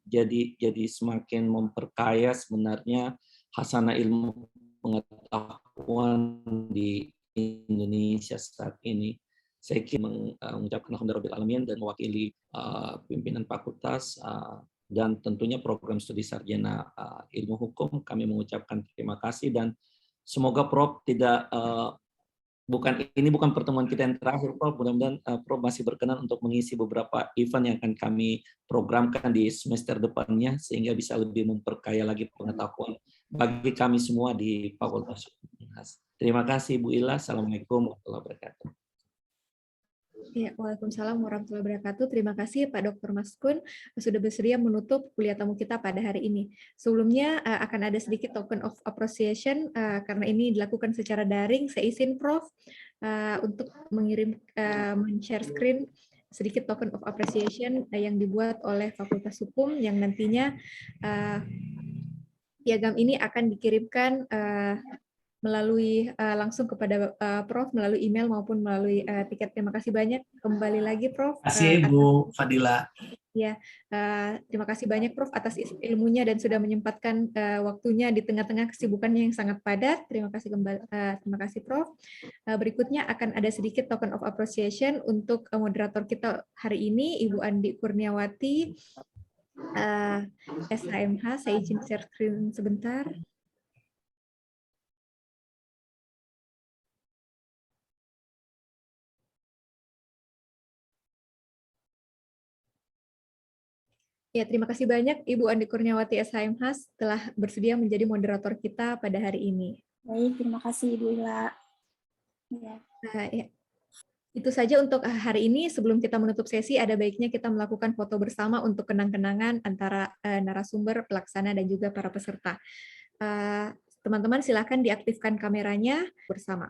jadi semakin memperkaya sebenarnya hasanah ilmu pengetahuan di Indonesia saat ini. Saya ingin mengucapkan alhamdulillah alamin dan mewakili pimpinan fakultas dan tentunya program studi sarjana ilmu hukum, kami mengucapkan terima kasih dan semoga Prof tidak bukan pertemuan kita yang terakhir, Prof. Mudah-mudahan Prof masih berkenan untuk mengisi beberapa event yang akan kami programkan di semester depannya sehingga bisa lebih memperkaya lagi pengetahuan bagi kami semua di Fakultas Hukum. Terima kasih Bu Ila. Assalamualaikum warahmatullahi wabarakatuh. Ya, Waalaikumsalam warahmatullahi wabarakatuh. Terima kasih Pak Dr. Maskun sudah bersedia menutup kuliah tamu kita pada hari ini. Sebelumnya akan ada sedikit token of appreciation karena ini dilakukan secara daring. Saya izin Prof untuk mengirim men-share screen sedikit token of appreciation yang dibuat oleh Fakultas Hukum yang nantinya piagam ini akan dikirimkan melalui langsung kepada Prof melalui email maupun melalui tiket. Terima kasih banyak kembali lagi Prof. Terima kasih Bu Fadila. Ya, terima kasih banyak Prof atas ilmunya dan sudah menyempatkan waktunya di tengah-tengah kesibukannya yang sangat padat. Terima kasih kembali, terima kasih Prof. Berikutnya akan ada sedikit token of appreciation untuk moderator kita hari ini, Ibu Andi Kurniawati, SHMH. Saya izin share screen sebentar. Ya, terima kasih banyak Ibu Andi Kurniawati SHMH telah bersedia menjadi moderator kita pada hari ini. Baik, terima kasih Ibu Ila. Ya. Ya. Itu saja untuk hari ini. Sebelum kita menutup sesi, ada baiknya kita melakukan foto bersama untuk kenang-kenangan antara narasumber, pelaksana, dan juga para peserta. Teman-teman silakan diaktifkan kameranya bersama.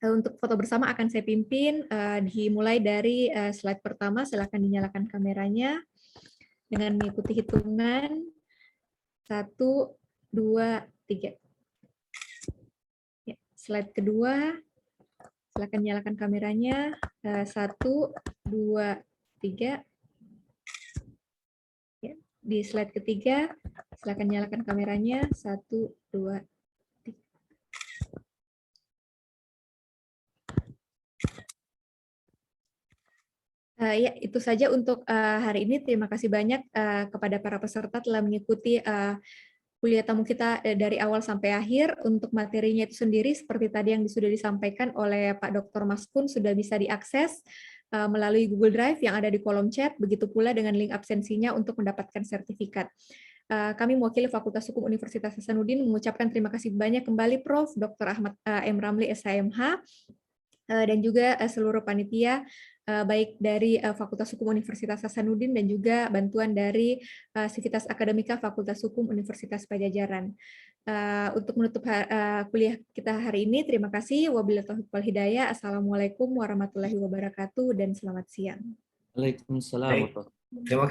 Untuk foto bersama akan saya pimpin, dimulai dari slide pertama, silakan dinyalakan kameranya. Dengan mengikuti hitungan 1, 2, 3. Ya, slide kedua, silakan nyalakan kameranya. 1, 2, 3. Ya, di slide ketiga, silakan nyalakan kameranya. 1, 2, 3. Ya, itu saja untuk hari ini. Terima kasih banyak kepada para peserta telah mengikuti kuliah tamu kita dari awal sampai akhir. Untuk materinya itu sendiri, seperti tadi yang sudah disampaikan oleh Pak Dr. Maskun, sudah bisa diakses melalui Google Drive yang ada di kolom chat, begitu pula dengan link absensinya untuk mendapatkan sertifikat. Kami mewakili Fakultas Hukum Universitas Hasanuddin mengucapkan terima kasih banyak kembali Prof. Dr. Ahmad M. Ramli, SHMH, dan juga seluruh panitia, baik dari Fakultas Hukum Universitas Hasanuddin dan juga bantuan dari Sivitas Akademika Fakultas Hukum Universitas Padjadjaran. Untuk menutup kuliah kita hari ini, terima kasih. Wabillahi taufiq wal hidayah. Assalamualaikum warahmatullahi wabarakatuh dan selamat siang. Waalaikumsalam. Terima kasih.